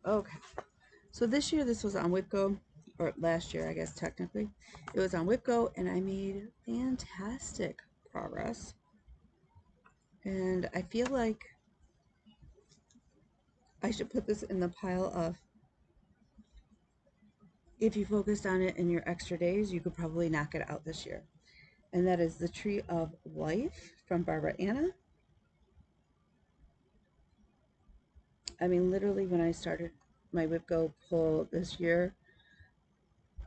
Okay. So this year this was on WIP, or last year I guess technically. It was on WIP, and I made fantastic progress. And I feel like I should put this in the pile of, if you focused on it in your extra days, you could probably knock it out this year. And that is the Tree of Life from Barbara Anna. I mean, literally when I started my WIP pull this year,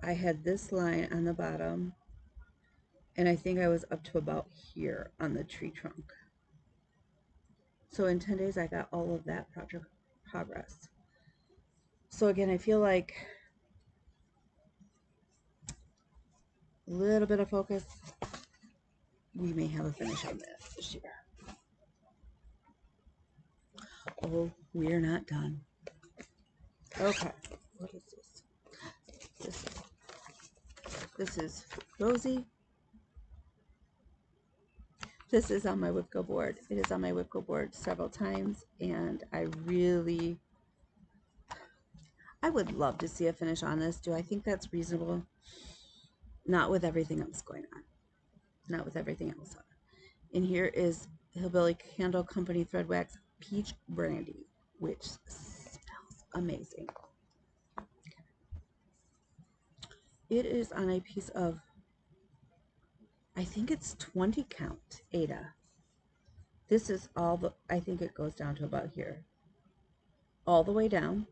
I had this line on the bottom, and I think I was up to about here on the tree trunk. So in 10 days, I got all of that progress. So again, I feel like a little bit of focus, we may have a finish on this year. Oh, we're not done. Okay, what is this? This is Rosie. This is on my WIP board. It is on my WIP board several times, and I would love to see a finish on this. Do I think that's reasonable? Not with everything else going on. Not with everything else on. And here is Hillbilly Candle Company Thread Wax Peach Brandy, which smells amazing. It is on a piece of, I think it's 20 count, Ada. This is all the, I think it goes down to about here. All the way down.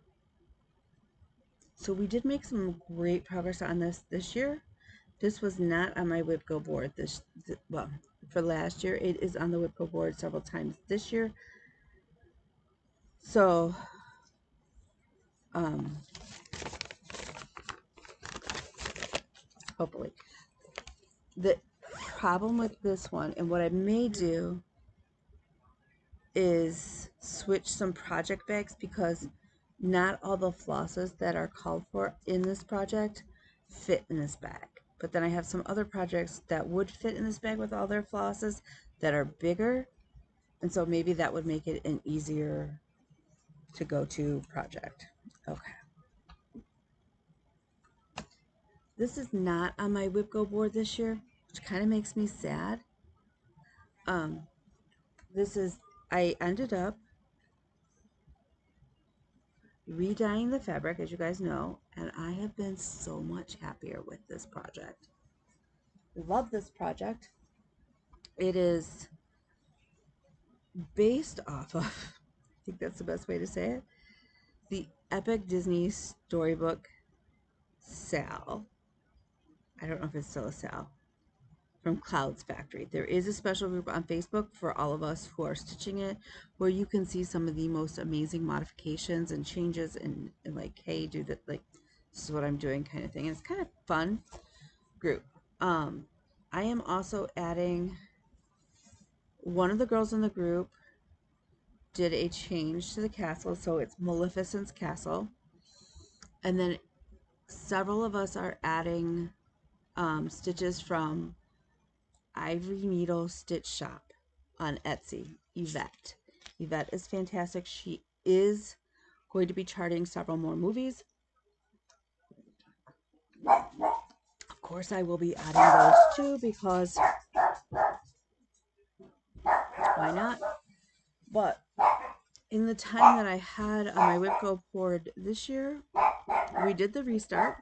So we did make some great progress on this year. This was not on my WIP Go board well, for last year. It is on the WIP Go board several times this year. So, hopefully. The problem with this one, and what I may do, is switch some project bags, because not all the flosses that are called for in this project fit in this bag. But then I have some other projects that would fit in this bag with all their flosses that are bigger, and so maybe that would make it an easier to go to project. Okay. This is not on my WIP Go board this year, which kind of makes me sad. I ended up redying the fabric, as you guys know, and I have been so much happier with this project. Love this project. It is based off of, I think that's the best way to say it, the epic Disney storybook Sal. I don't know if it's still a Sal, from Cloud's Factory. There is a special group on Facebook for all of us who are stitching it, where you can see some of the most amazing modifications and changes, and like, hey, do that, like, this is what I'm doing kind of thing. And it's kind of fun group. I am also adding, one of the girls in the group did a change to the castle, so it's Maleficent's castle. And then several of us are adding stitches from Ivory Needle Stitch Shop on Etsy, Yvette. Yvette is fantastic. She is going to be charting several more movies. Of course, I will be adding those too, because why not? But in the time that I had on my WIP Go board this year, we did the restart.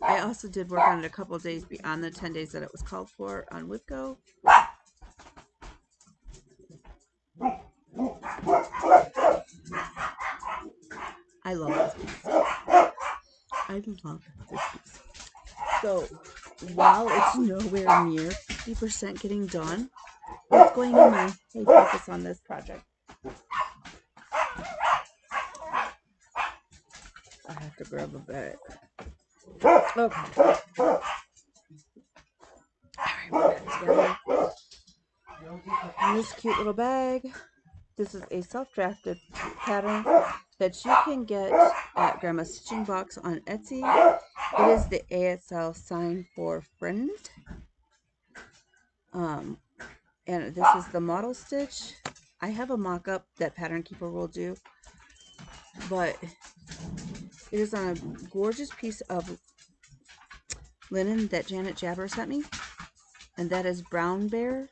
I also did work on it a couple of days beyond the 10 days that it was called for on WIP Go. I love this piece. I love this piece. So while it's nowhere near 50% getting done, what's going in my, hey, focus on this project. I have to grab a bag. Okay. Alright, we're back together. In this cute little bag, this is a self-drafted pattern that you can get at Grandma's Stitching Box on Etsy. It is the ASL sign for friend. And this is the model stitch. I have a mock-up that Pattern Keeper will do, but it is on a gorgeous piece of linen that Janet Jabber sent me, and that is Brown Bear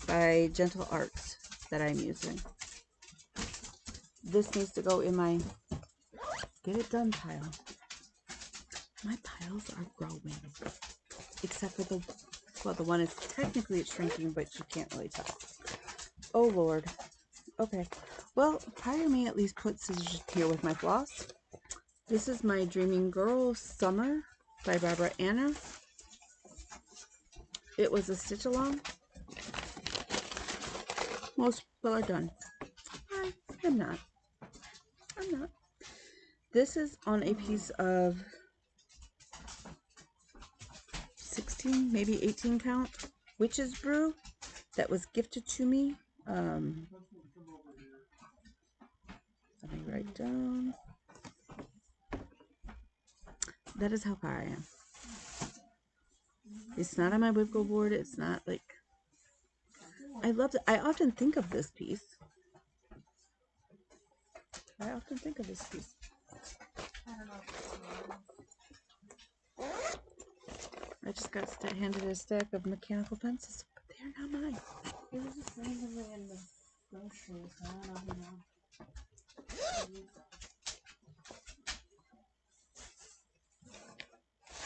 by Gentle Arts that I'm using. This needs to go in my get it done pile. My piles are growing, except for the, well, the one is technically it's shrinking, but you can't really tell. Oh Lord. Okay, well, Hare may at least put scissors here with my floss. This is my Dreaming Girl Summer by Barbara Anna. It was a stitch along. Most people are done. I'm not. I'm not. This is on a piece of 16, maybe 18 count Witch's Brew that was gifted to me. Let me write down. That is how far I am. It's not on my WIP Go board. It's not like, I love it. I often think of this piece. I just got handed a stack of mechanical pencils, but they're not not mine. It was just randomly in the groceries. I don't know who knows.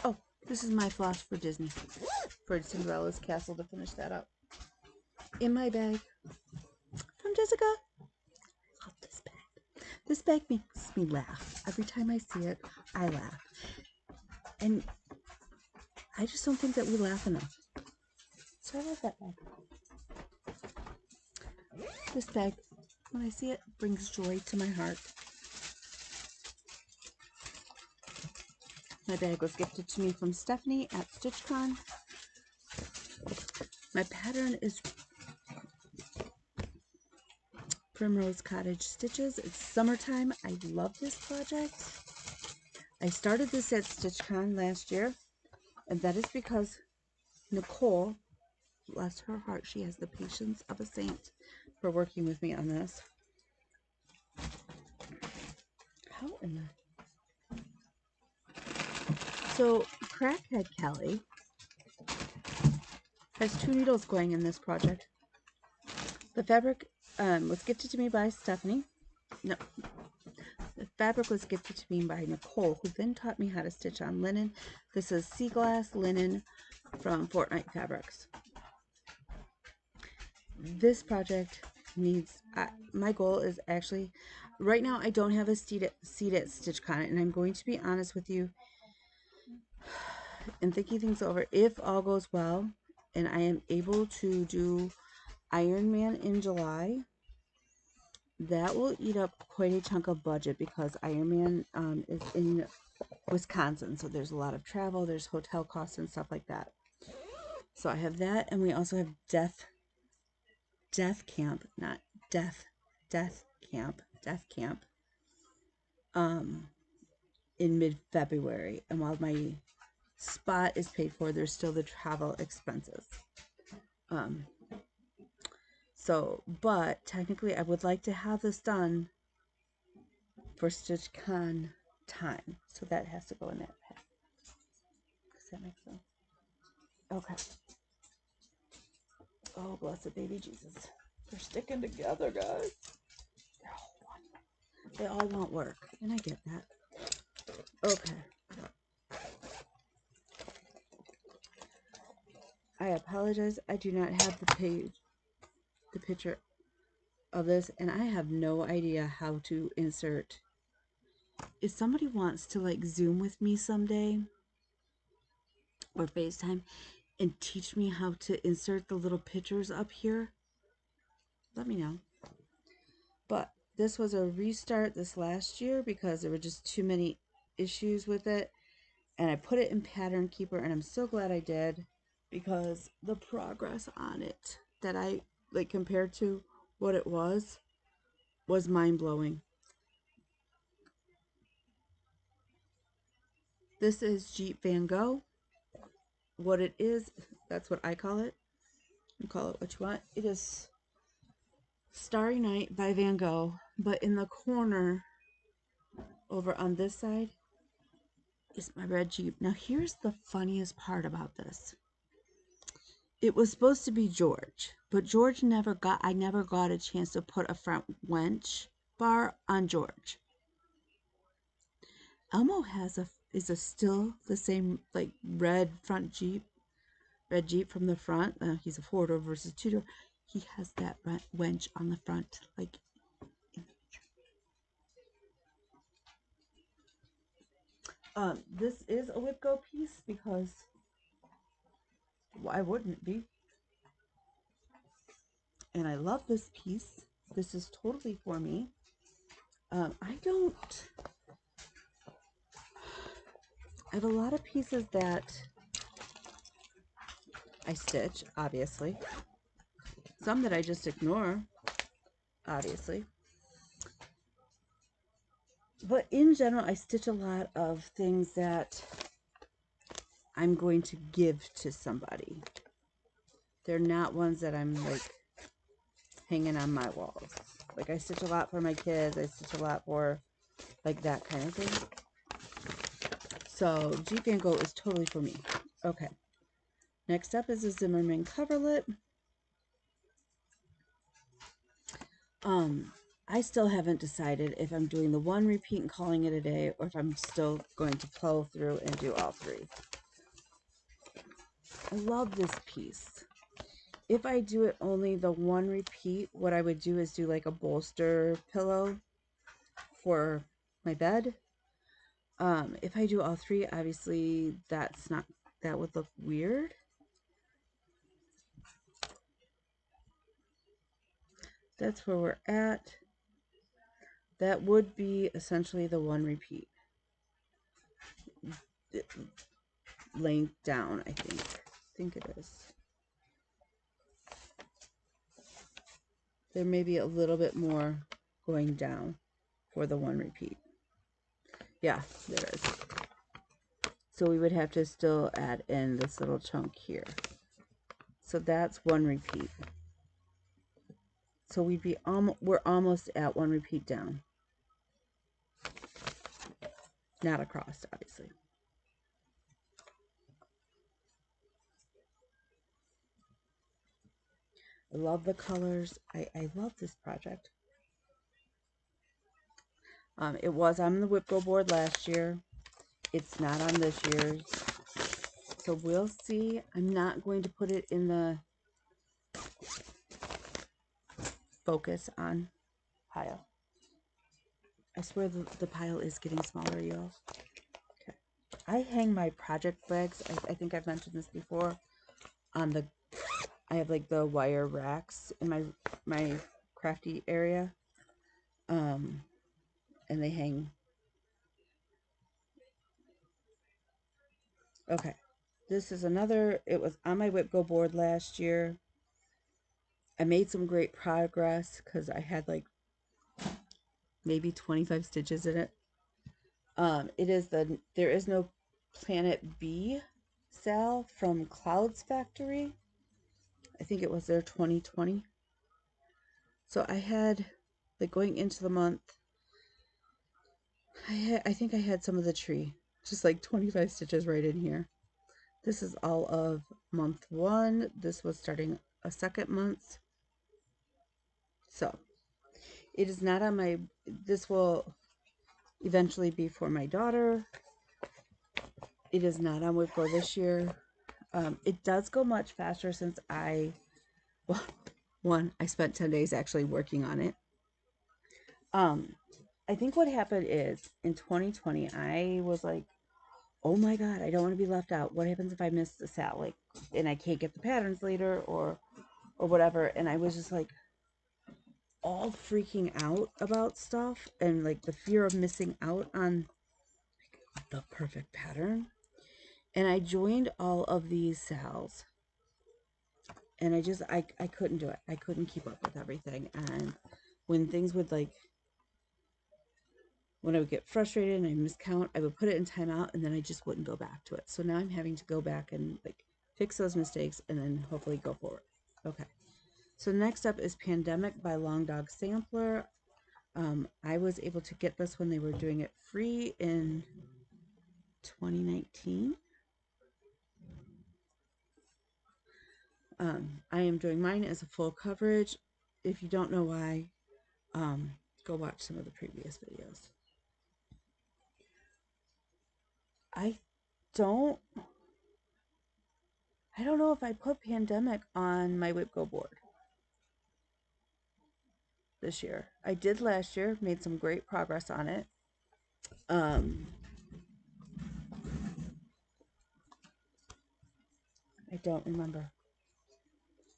Oh, this is my floss for Disney. For Cinderella's castle to finish that up. In my bag. From Jessica. I love this bag. This bag makes me laugh. Every time I see it, I laugh. And I just don't think that we laugh enough. So I love that bag. This bag, when I see it, brings joy to my heart. My bag was gifted to me from Stephanie at StitchCon. My pattern is Primrose Cottage Stitches. It's summertime. I love this project. I started this at StitchCon last year, and that is because Nicole, bless her heart, she has the patience of a saint for working with me on this. How in the... So, Crackhead Kelly has 2 needles going in this project. The fabric was gifted to me by Stephanie. No, the fabric was gifted to me by Nicole, who then taught me how to stitch on linen. This is Sea Glass linen from Fortnite Fabrics. This project needs, my goal is actually, right now I don't have a seat at StitchCon, and I'm going to be honest with you, and thinking things over, if all goes well and I am able to do Iron Man in July, that will eat up quite a chunk of budget because Iron Man is in Wisconsin, so there's a lot of travel, there's hotel costs and stuff like that. So I have that, and we also have Death Camp in mid-February, and while my spot is paid for, there's still the travel expenses. So, but technically I would like to have this done for StitchCon time, so that has to go in that pack. Does that make sense? Okay. Oh, blessed baby Jesus. They're sticking together, guys. They're all one. They all want work, and I get that. Okay. I apologize. I do not have the picture of this, and I have no idea how to insert. If somebody wants to like Zoom with me someday or FaceTime and teach me how to insert the little pictures up here, let me know. But this was a restart this last year because there were just too many issues with it, and I put it in Pattern Keeper, and I'm so glad I did, because the progress on it that I like compared to what it was mind-blowing. This is Jeep Van Gogh. What it is, that's what I call it. You call it what you want. It is Starry Night by Van Gogh, but in the corner over on this side is my red Jeep. Now here's the funniest part about this. It was supposed to be George, but George I never got a chance to put a front wench bar on George. Elmo is still the same like red Jeep from the front. He's a 4-door versus 2-door. He has that wench on the front, like in the picture. This is a WIP Go piece because why wouldn't it be? And I love this piece. This is totally for me. I have a lot of pieces that I stitch, obviously. Some that I just ignore, obviously. But in general, I stitch a lot of things that I'm going to give to somebody. They're not ones that I'm like hanging on my walls. Like I stitch a lot for my kids. I stitch a lot for like that kind of thing. So Jeep Van Gogh is totally for me. Okay. Next up is a Zimmerman coverlet. I still haven't decided if I'm doing the one repeat and calling it a day, or if I'm still going to plow through and do all three. I love this piece. If I do it only the one repeat, what I would do is do like a bolster pillow for my bed. If I do all three, obviously that would look weird. That's where we're at. That would be essentially the one repeat. Length down, I think it is. There may be a little bit more going down for the one repeat. Yeah, there is. So we would have to still add in this little chunk here. So that's one repeat. So we'd be we're almost at one repeat down. Not across, obviously. I love the colors. I love this project. It was on the WIP board last year. It's not on this year's. So we'll see. I'm not going to put it in the focus on pile. I swear the pile is getting smaller, y'all. Okay. I hang my project bags. I think I've mentioned this before. I have like the wire racks in my crafty area. And they hang. Okay. This is another, it was on my WIP board last year. I made some great progress because I had like maybe 25 stitches in it. There is no Planet B Sal from Clouds Factory. I think it was their 2020. So I had, like, going into the month, I think I had some of the tree, just like 25 stitches right in here. This is all of month 1. This was starting a second month. So it is not on my, this will eventually be for my daughter. It is not on WIP this year. It does go much faster since I spent 10 days actually working on it. I think what happened is in 2020, I was like, oh my God, I don't want to be left out. What happens if I miss the SAL? Like, and I can't get the patterns later or whatever. And I was just like all freaking out about stuff and like the fear of missing out on the perfect pattern. And I joined all of these SALs. And I couldn't do it. I couldn't keep up with everything. And when things would like, when I would get frustrated and I miscount, I would put it in timeout and then I just wouldn't go back to it. So now I'm having to go back and like fix those mistakes and then hopefully go forward. Okay. So next up is Pandemic by Long Dog Sampler. I was able to get this when they were doing it free in 2019. I am doing mine as a full coverage. If you don't know why, go watch some of the previous videos. I don't know if I put Pandemic on my WIP board this year. I did last year, made some great progress on it. I don't remember.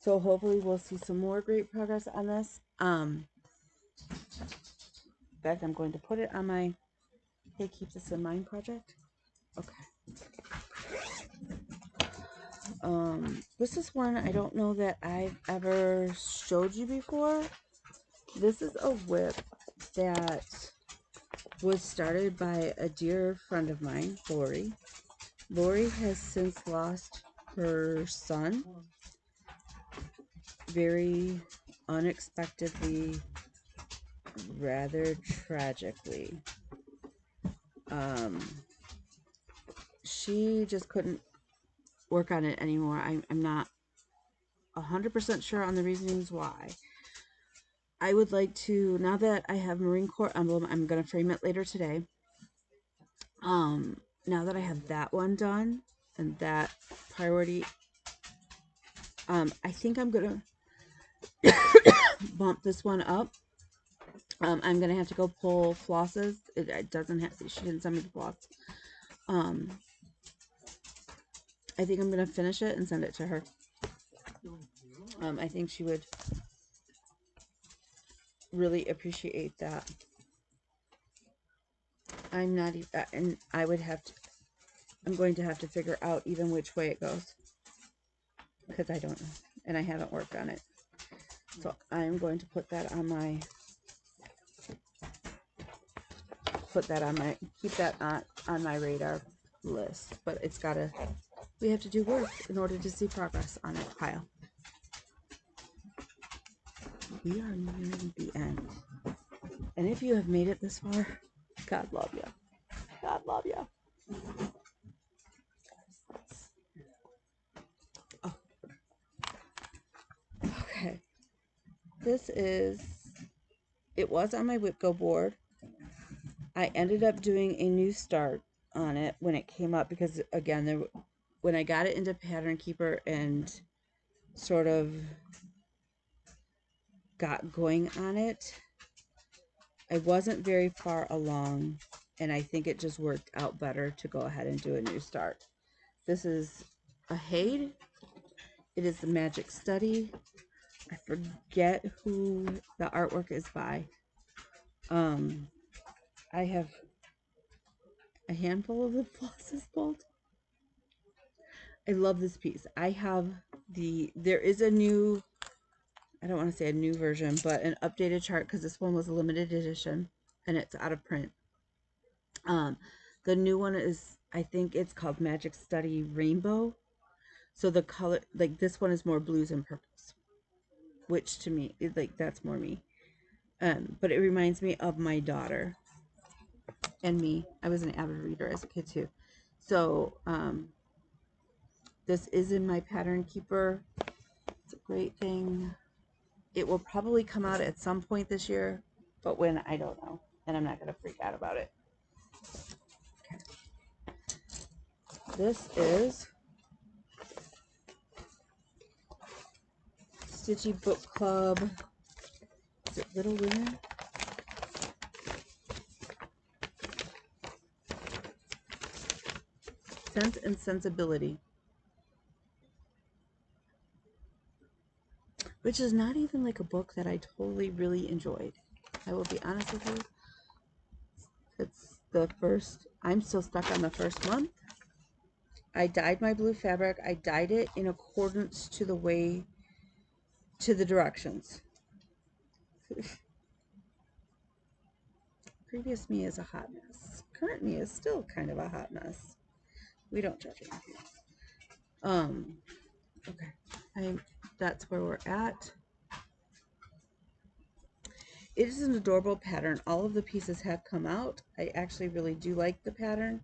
So hopefully we'll see some more great progress on this. In fact, I'm going to put it on my Hey, Keep This in Mind project. Okay. This is one I don't know that I've ever showed you before. This is a WIP that was started by a dear friend of mine, Lori. Lori has since lost her son very unexpectedly, rather tragically. She just couldn't work on it anymore. I'm not 100% sure on the reasonings why. I would like to, now that I have Marine Corps emblem, I'm going to frame it later today. Now that I have that one done and that priority, I think I'm going to bump this one up. I'm going to have to go pull flosses. It doesn't have, she didn't send me the floss. I think I'm going to finish it and send it to her. I think she would really appreciate that. I'm not even, and I would have to, I'm going to have to figure out even which way it goes, because I don't know, and I haven't worked on it. So I'm going to put that on my, keep that on my radar list. But it's gotta, we have to do work in order to see progress on it pile. We are nearing the end. And if you have made it this far, God love you. God love you. Oh. Okay. This is, it was on my WIP Go board. I ended up doing a new start on it when it came up, because again, when I got it into Pattern Keeper and sort of got going on it, I wasn't very far along, and I think it just worked out better to go ahead and do a new start. This is a Hare. It is the Magic Study. I forget who the artwork is by. I have a handful of the flosses pulled. I love this piece. I have there is a new, I don't want to say a new version, but an updated chart, because this one was a limited edition and it's out of print. The new one is, I think it's called Magic Study Rainbow. So the color, like this one is more blues and purples, which to me is like, that's more me. But it reminds me of my daughter and me. I was an avid reader as a kid too. So this is in my Pattern Keeper. It's a great thing. It will probably come out at some point this year, but when, I don't know, and I'm not going to freak out about it. Okay. This is Stitchy Book Club. Is it Little Women? Sense and Sensibility. Which is not even like a book that I totally really enjoyed. I will be honest with you. It's the first, I'm still stuck on the first month. I dyed my blue fabric. I dyed it in accordance to the way, to the directions. Previous me is a hot mess. Current me is still kind of a hot mess. We don't judge it. Okay. That's where we're at. It is an adorable pattern. All of the pieces have come out. I actually really do like the pattern.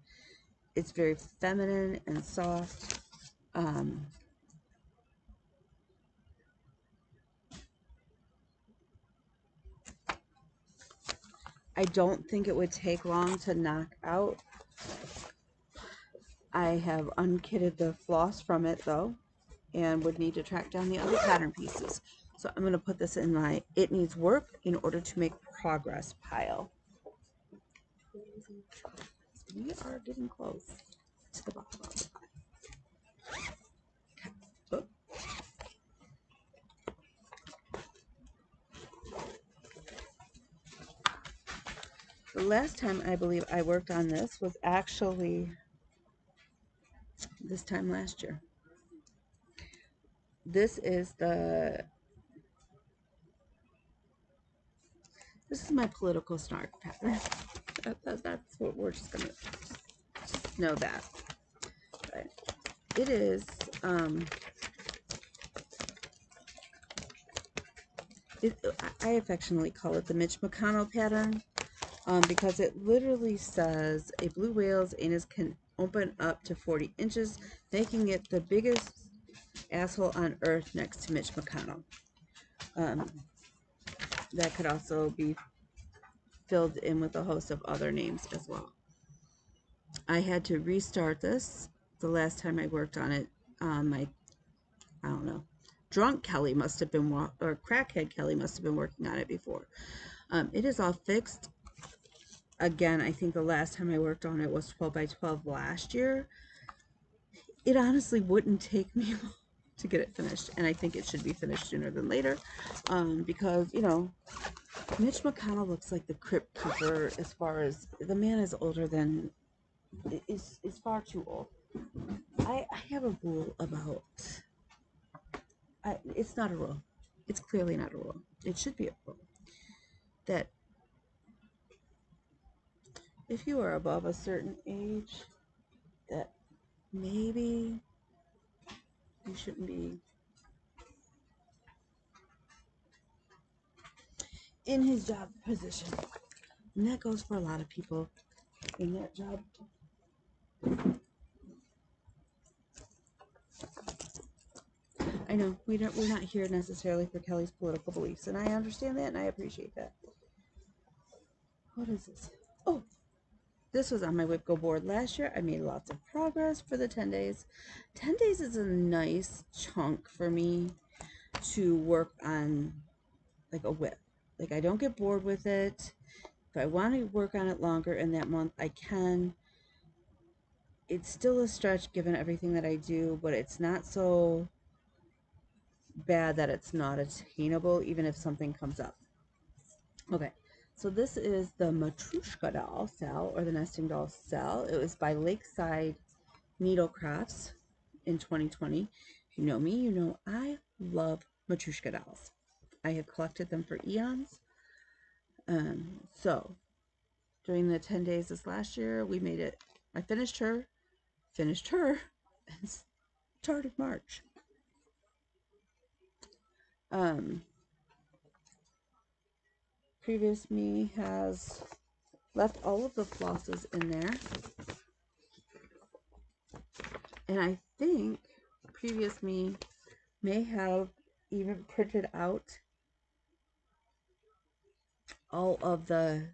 It's very feminine and soft. I don't think it would take long to knock out. I have unkitted the floss from it though, and would need to track down the other pattern pieces. So I'm going to put this in my it needs work in order to make progress pile. We are getting close to the bottom of the pile. Okay. The last time I believe I worked on this was actually this time last year. This is my political snark pattern. That's what we're just gonna know that. But it is I affectionately call it the Mitch McConnell pattern, because it literally says a blue whale's anus can open up to 40 inches, making it the biggest asshole on earth next to Mitch McConnell. that could also be filled in with a host of other names as well. I had to restart this the last time I worked on it. I don't know, drunk Kelly must have been, or crackhead Kelly must have been working on it before. It is all fixed. Again, I think the last time I worked on it was 12 by 12 last year. It honestly wouldn't take me long to get it finished, and I think it should be finished sooner than later, because, you know, Mitch McConnell looks like the crypt keeper. As far as the man is older than, is far too old. I have a rule about, it's not a rule. It's clearly not a rule. It should be a rule that if you are above a certain age, that maybe you shouldn't be in his job position. And that goes for a lot of people in that job. I know we're not here necessarily for Kelly's political beliefs, and I understand that, and I appreciate that. What is this? Oh, this was on my WIP Go board last year. I made lots of progress for the 10 days. 10 days is a nice chunk for me to work on, like a WIP. Like, I don't get bored with it. If I want to work on it longer in that month, I can. It's still a stretch given everything that I do, but it's not so bad that it's not attainable, even if something comes up. Okay, so this is the Matrushka doll Sal, or the nesting doll Sal. It was by Lakeside Needle Crafts in 2020. If you know me, you know I love Matrushka dolls. I have collected them for eons. So during the 10 days this last year, we made it. I finished her, and started March. Previous me has left all of the flosses in there, and I think previous me may have even printed out all of the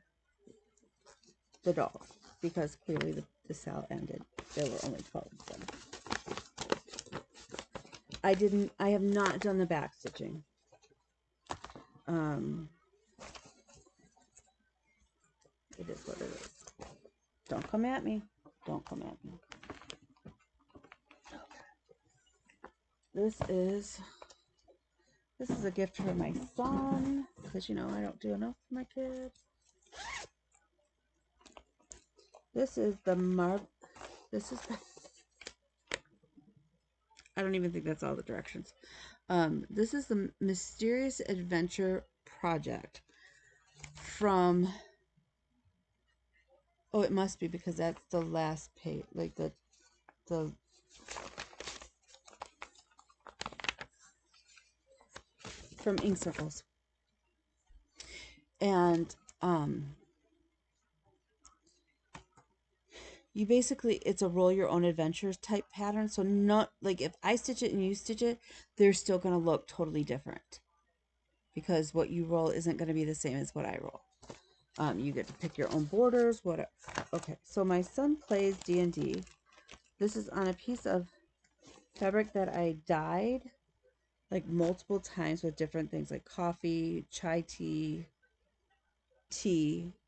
dolls, because clearly the Sal ended. There were only 12 of them. I have not done the back stitching. It is what it is. Don't come at me. Don't come at me. This is a gift for my son, because, you know, I don't do enough for my kids. This is the I don't even think that's all the directions. This is the Mysterious Adventure Project from, oh, it must be, because that's the last page, like the from Ink Circles. And you basically, it's a roll your own adventures type pattern. So not like if I stitch it and you stitch it, they're still going to look totally different, because what you roll isn't going to be the same as what I roll. You get to pick your own borders, whatever. Okay, so my son plays D&D. This is on a piece of fabric that I dyed like multiple times with different things like coffee, chai tea,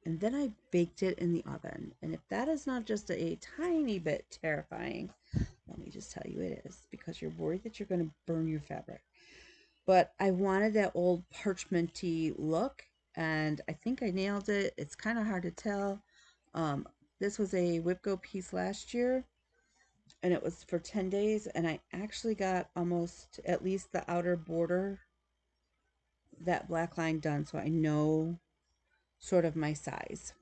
and then I baked it in the oven. And if that is not just a tiny bit terrifying, let me just tell you it is, because you're worried that you're going to burn your fabric. But I wanted that old parchmenty look, and I think I nailed it. It's kind of hard to tell. This was a WIP Go piece last year, and it was for 10 days, and I actually got almost at least the outer border, that black line, done, so I know sort of my size.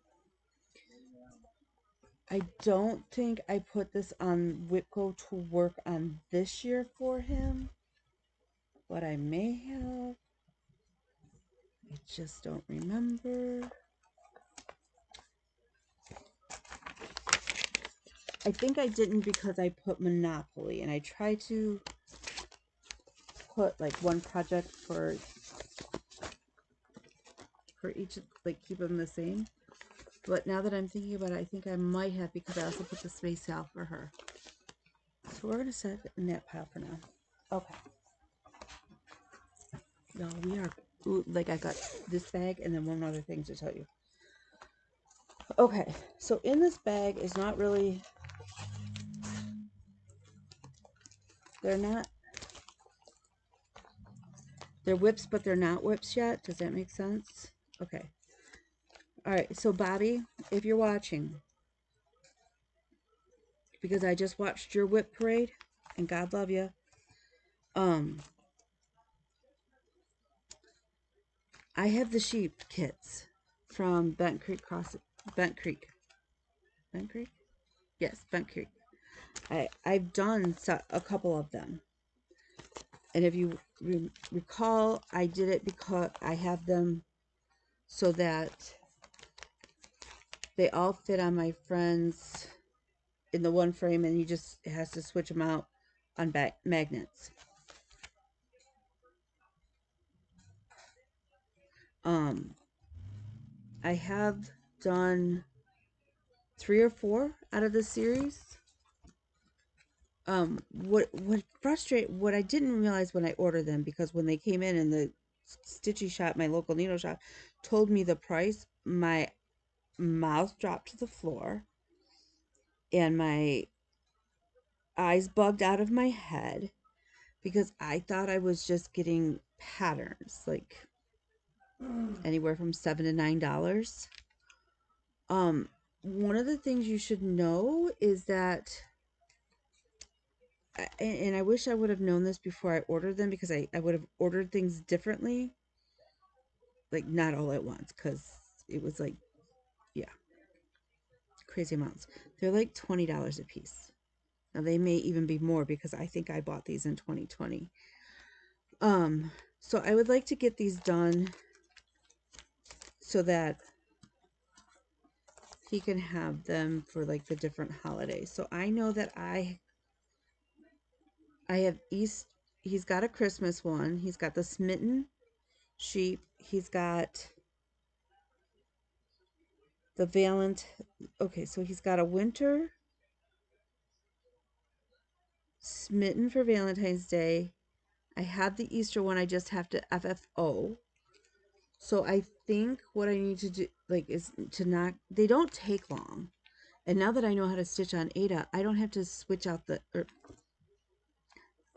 I don't think I put this on WIP Go to work on this year for him, but I may have. I just don't remember. I think I didn't, because I put Monopoly, and I try to put like one project for for each, like keep them the same. But now that I'm thinking about it, I think I might have, because I also put the Sea SAL for her. So we're going to set it in that pile for now. Okay. No, we are, ooh, like I got this bag and then one other thing to tell you. Okay, so in this bag is not really, they're WIPs, but they're not WIPs yet. Does that make sense? Okay. All right, so Bobby, if you're watching, because I just watched your WIP parade, and God love you, I have the sheep kits from Bent Creek Bent Creek. Bent Creek? Yes, Bent Creek. I've done a couple of them. And if you recall, I did it because I have them so that they all fit on my friends in the one frame, and you just has to switch them out on magnets. I have done 3 or 4 out of the series. What I didn't realize when I ordered them, because when they came in the stitchy shop, my local needle shop, told me the price, my mouth dropped to the floor and my eyes bugged out of my head, because I thought I was just getting patterns, like anywhere from $7 to $9. One of the things you should know is that, and I wish I would have known this before I ordered them, because I would have ordered things differently, like not all at once, because it was like, yeah, crazy amounts. They're like $20 a piece. Now they may even be more, because I think I bought these in 2020. So I would like to get these done so that he can have them for like the different holidays. So I know that I have he's got a Christmas one. He's got the smitten sheep. He's got the okay, so he's got a winter smitten for Valentine's Day. I have the Easter one. I just have to FFO. So I think what I need to do, like, is to not, they don't take long. And now that I know how to stitch on Ada, I don't have to switch out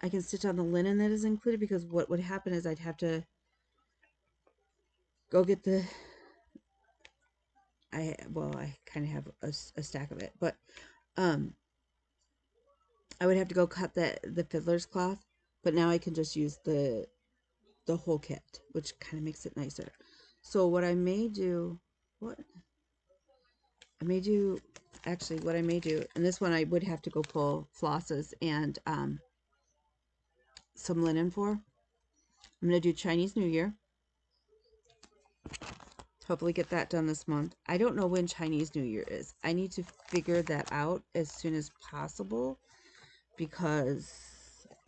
I can stitch on the linen that is included, because what would happen is I'd have to go get I kind of have a stack of it, but I would have to go cut the fiddler's cloth, but now I can just use the whole kit, which kind of makes it nicer. So what I may do, actually what I may do, and this one I would have to go pull flosses and some linen for. I'm going to do Chinese New Year. Hopefully get that done this month. I don't know when Chinese New Year is. I need to figure that out as soon as possible, because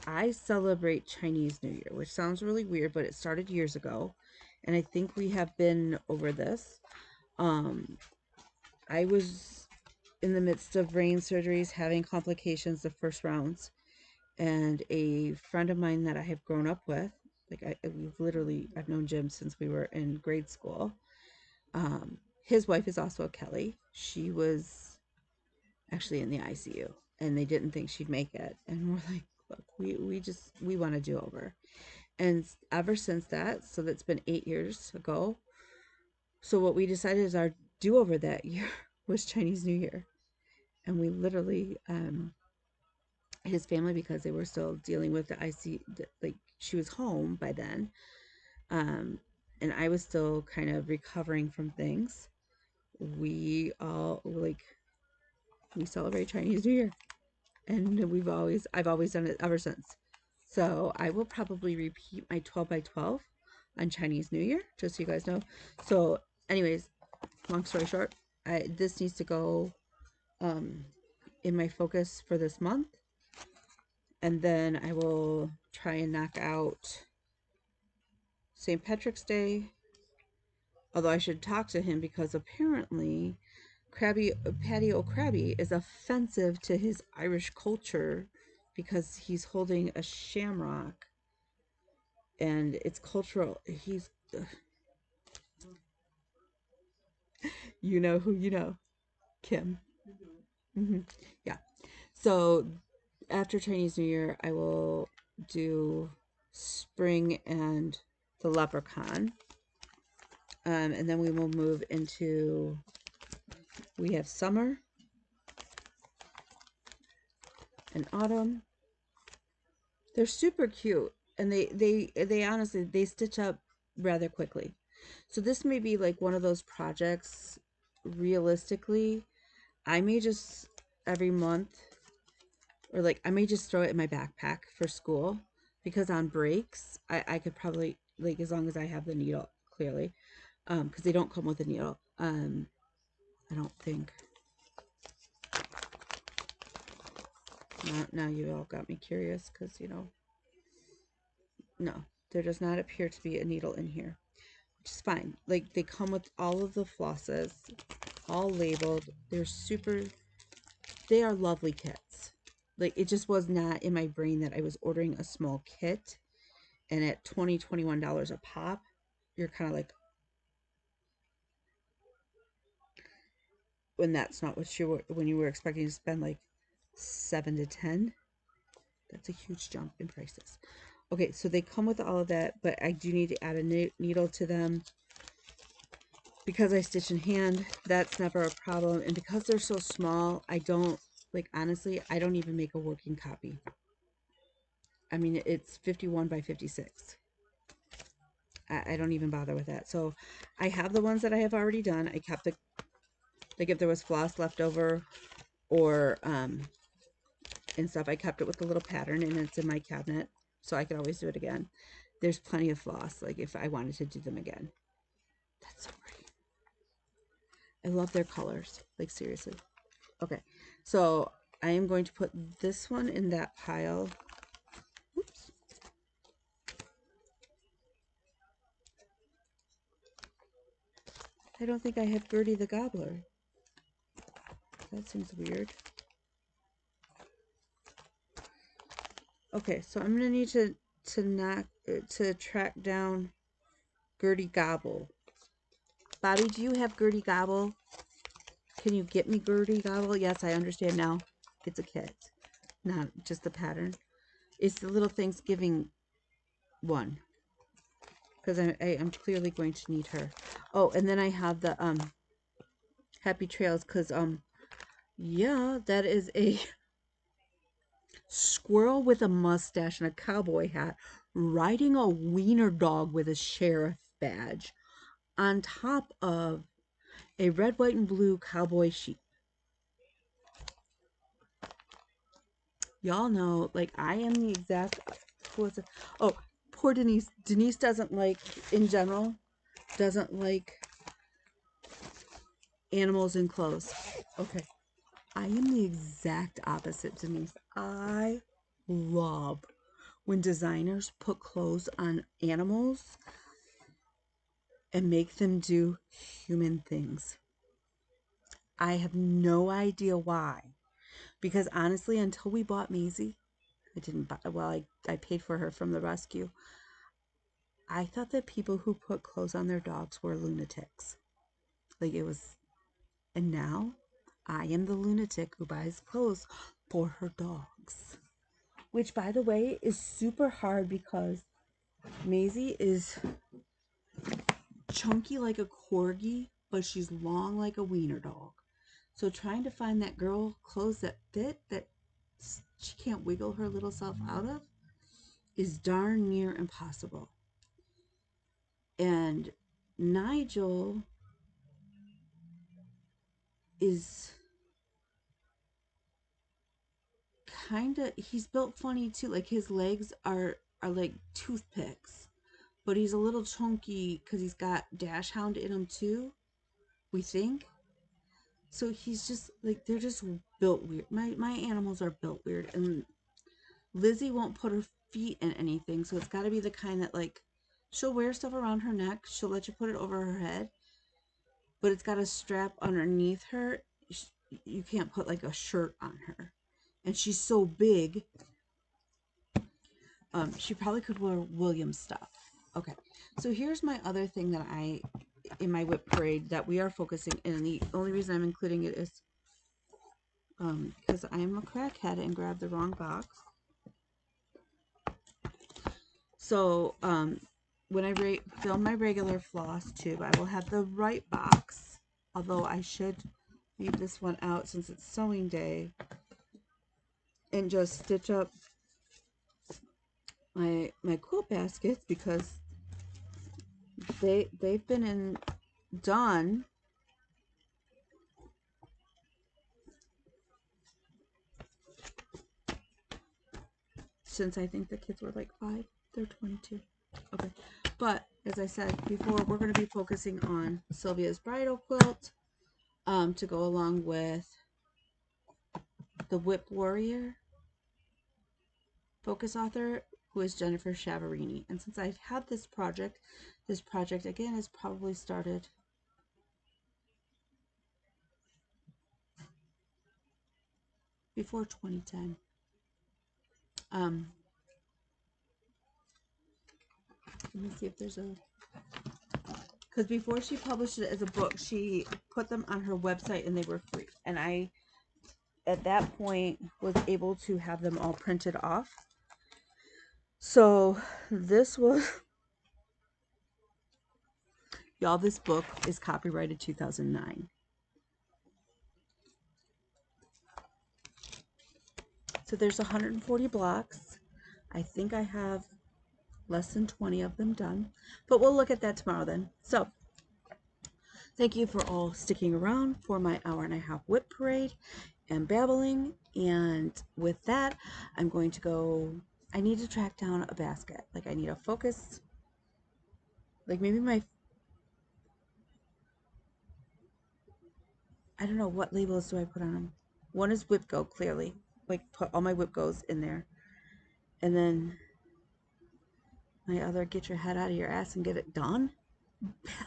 I celebrate Chinese New Year, which sounds really weird, but it started years ago, and I think we have been over this. I was in the midst of brain surgeries, having complications the first rounds, and a friend of mine that I have grown up with, like I've known Jim since we were in grade school. His wife is also a Kelly. She was actually in the ICU, and they didn't think she'd make it. And we're like, look, we want to do over. And ever since that, so that's been 8 years ago. So what we decided is our do-over that year was Chinese New Year. And we literally, his family, because they were still dealing with the ICU, like she was home by then. And I was still kind of recovering from things. We all we celebrate Chinese New Year, and I've always done it ever since. So I will probably repeat my 12 by 12 on Chinese New Year, just so you guys know. So anyways, long story short, this needs to go in my focus for this month, and then I will try and knock out St. Patrick's Day, Although I should talk to him because apparently Paddy O'Krabby is offensive to his Irish culture because he's holding a shamrock and it's cultural. He's, you know who you know, Kim. Yeah. So after Chinese New Year, I will do spring and the leprechaun. And then we will move into, we have summer and autumn. They're super cute, and they honestly, they stitch up rather quickly. So this may be like one of those projects, realistically, I may just every month, or like I may just throw it in my backpack for school, because on breaks I could probably, like, as long as I have the needle, clearly, because they don't come with a needle, I don't think. Now you all got me curious, because, you know, no, there does not appear to be a needle in here, which is fine. Like, they come with all of the flosses, all labeled. They're super, they are lovely kits. Like, it just was not in my brain that I was ordering a small kit, and at $21 a pop, you're kind of like, when that's not what you were, when you were expecting to spend like 7 to 10. That's a huge jump in prices. Okay, so they come with all of that, but I do need to add a needle to them. Because I stitch in hand, that's never a problem. And because they're so small, I don't, like, honestly, I don't even make a working copy. I mean, it's 51 by 56. I don't even bother with that. So I have the ones that I have already done. I kept the, like, if there was floss left over or and stuff, I kept it with the little pattern, and it's in my cabinet, so I could always do it again. There's plenty of floss, like, if I wanted to do them again. That's so pretty. I love their colors, like, seriously. Okay, so I am going to put this one in that pile. Oops. I don't think I have Birdie the Gobbler. That seems weird. Okay, so I'm gonna need to track down Gertie Gobble. Bobby, do you have Gertie Gobble? Can you get me Gertie Gobble? Yes, I understand now. It's a kit, not just the pattern. It's the little Thanksgiving one, because I'm clearly going to need her. Oh, and then I have the Happy Trails, because yeah, that is a squirrel with a mustache and a cowboy hat riding a wiener dog with a sheriff badge on top of a red, white, and blue cowboy sheep. Y'all know, like, I am the exact, who was it? Oh, poor Denise. Denise doesn't like, in general, doesn't like animals in clothes. Okay. I am the exact opposite, Denise. I love when designers put clothes on animals and make them do human things. I have no idea why. Because honestly, until we bought Maisie, I didn't buy, well, I paid for her from the rescue. I thought that people who put clothes on their dogs were lunatics. Like, it was, and now I am the lunatic who buys clothes for her dogs. Which, by the way, is super hard because Maisie is chunky like a corgi, but she's long like a wiener dog. So trying to find that girl clothes that fit, that she can't wiggle her little self out of, is darn near impossible. And Nigel is kind of, he's built funny too. Like, his legs are like toothpicks, but he's a little chunky because he's got dash hound in him too, we think. So he's just like, they're just built weird. My animals are built weird, and Lizzie won't put her feet in anything, so it's got to be the kind that, like, she'll wear stuff around her neck, she'll let you put it over her head, but it's got a strap underneath her. You can't put like a shirt on her. And she's so big. She probably could wear William stuff. Okay, so here's my other thing that in my WIP Parade that we are focusing, and the only reason I'm including it is because I am a crackhead and grabbed the wrong box. So when I film my regular floss tube, I will have the right box, although I should leave this one out since it's sewing day and just stitch up my quilt baskets, because they've been done since I think the kids were like 5. They're 22. Okay, but as I said before, we're going to be focusing on Sylvia's bridal quilt to go along with the WIP Warrior focus author, who is Jennifer Chavarini. And since I've had this project again has probably started before 2010. Let me see if there's a, because before she published it as a book, she put them on her website and they were free. And I, at that point, was able to have them all printed off. So this was, y'all, this book is copyrighted 2009. So there's 140 blocks. I think I have less than 20 of them done, but we'll look at that tomorrow then. So thank you for all sticking around for my hour-and-a-half WIP Parade and babbling. And with that, I'm going to go, I need to track down a basket. Like, I need a focus, like maybe I don't know, what labels do I put on them? One is WIP Go, clearly. Like, put all my WIP Goes in there. And then my other get your head out of your ass and get it done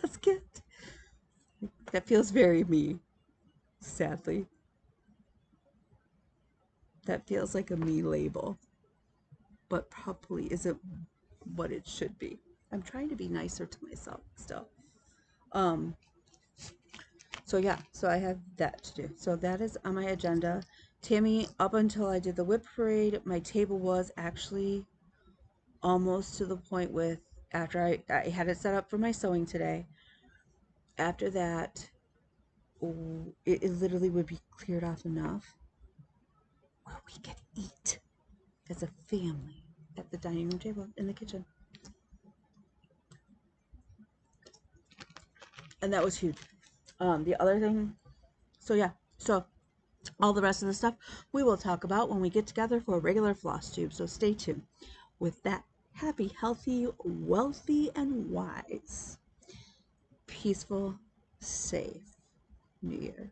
basket. That feels very me, sadly. That feels like a me label, but probably isn't what it should be. I'm trying to be nicer to myself still. So yeah, so I have that to do. So that is on my agenda. Tammy, up until I did the WIP Parade, my table was actually almost to the point with, after I had it set up for my sewing today, after that, it literally would be cleared off enough where we could eat as a family at the dining room table in the kitchen. And that was huge. The other thing, so yeah, so all the rest of the stuff we will talk about when we get together for a regular floss tube. So stay tuned. With that, happy, healthy, wealthy, and wise, peaceful, safe New Year.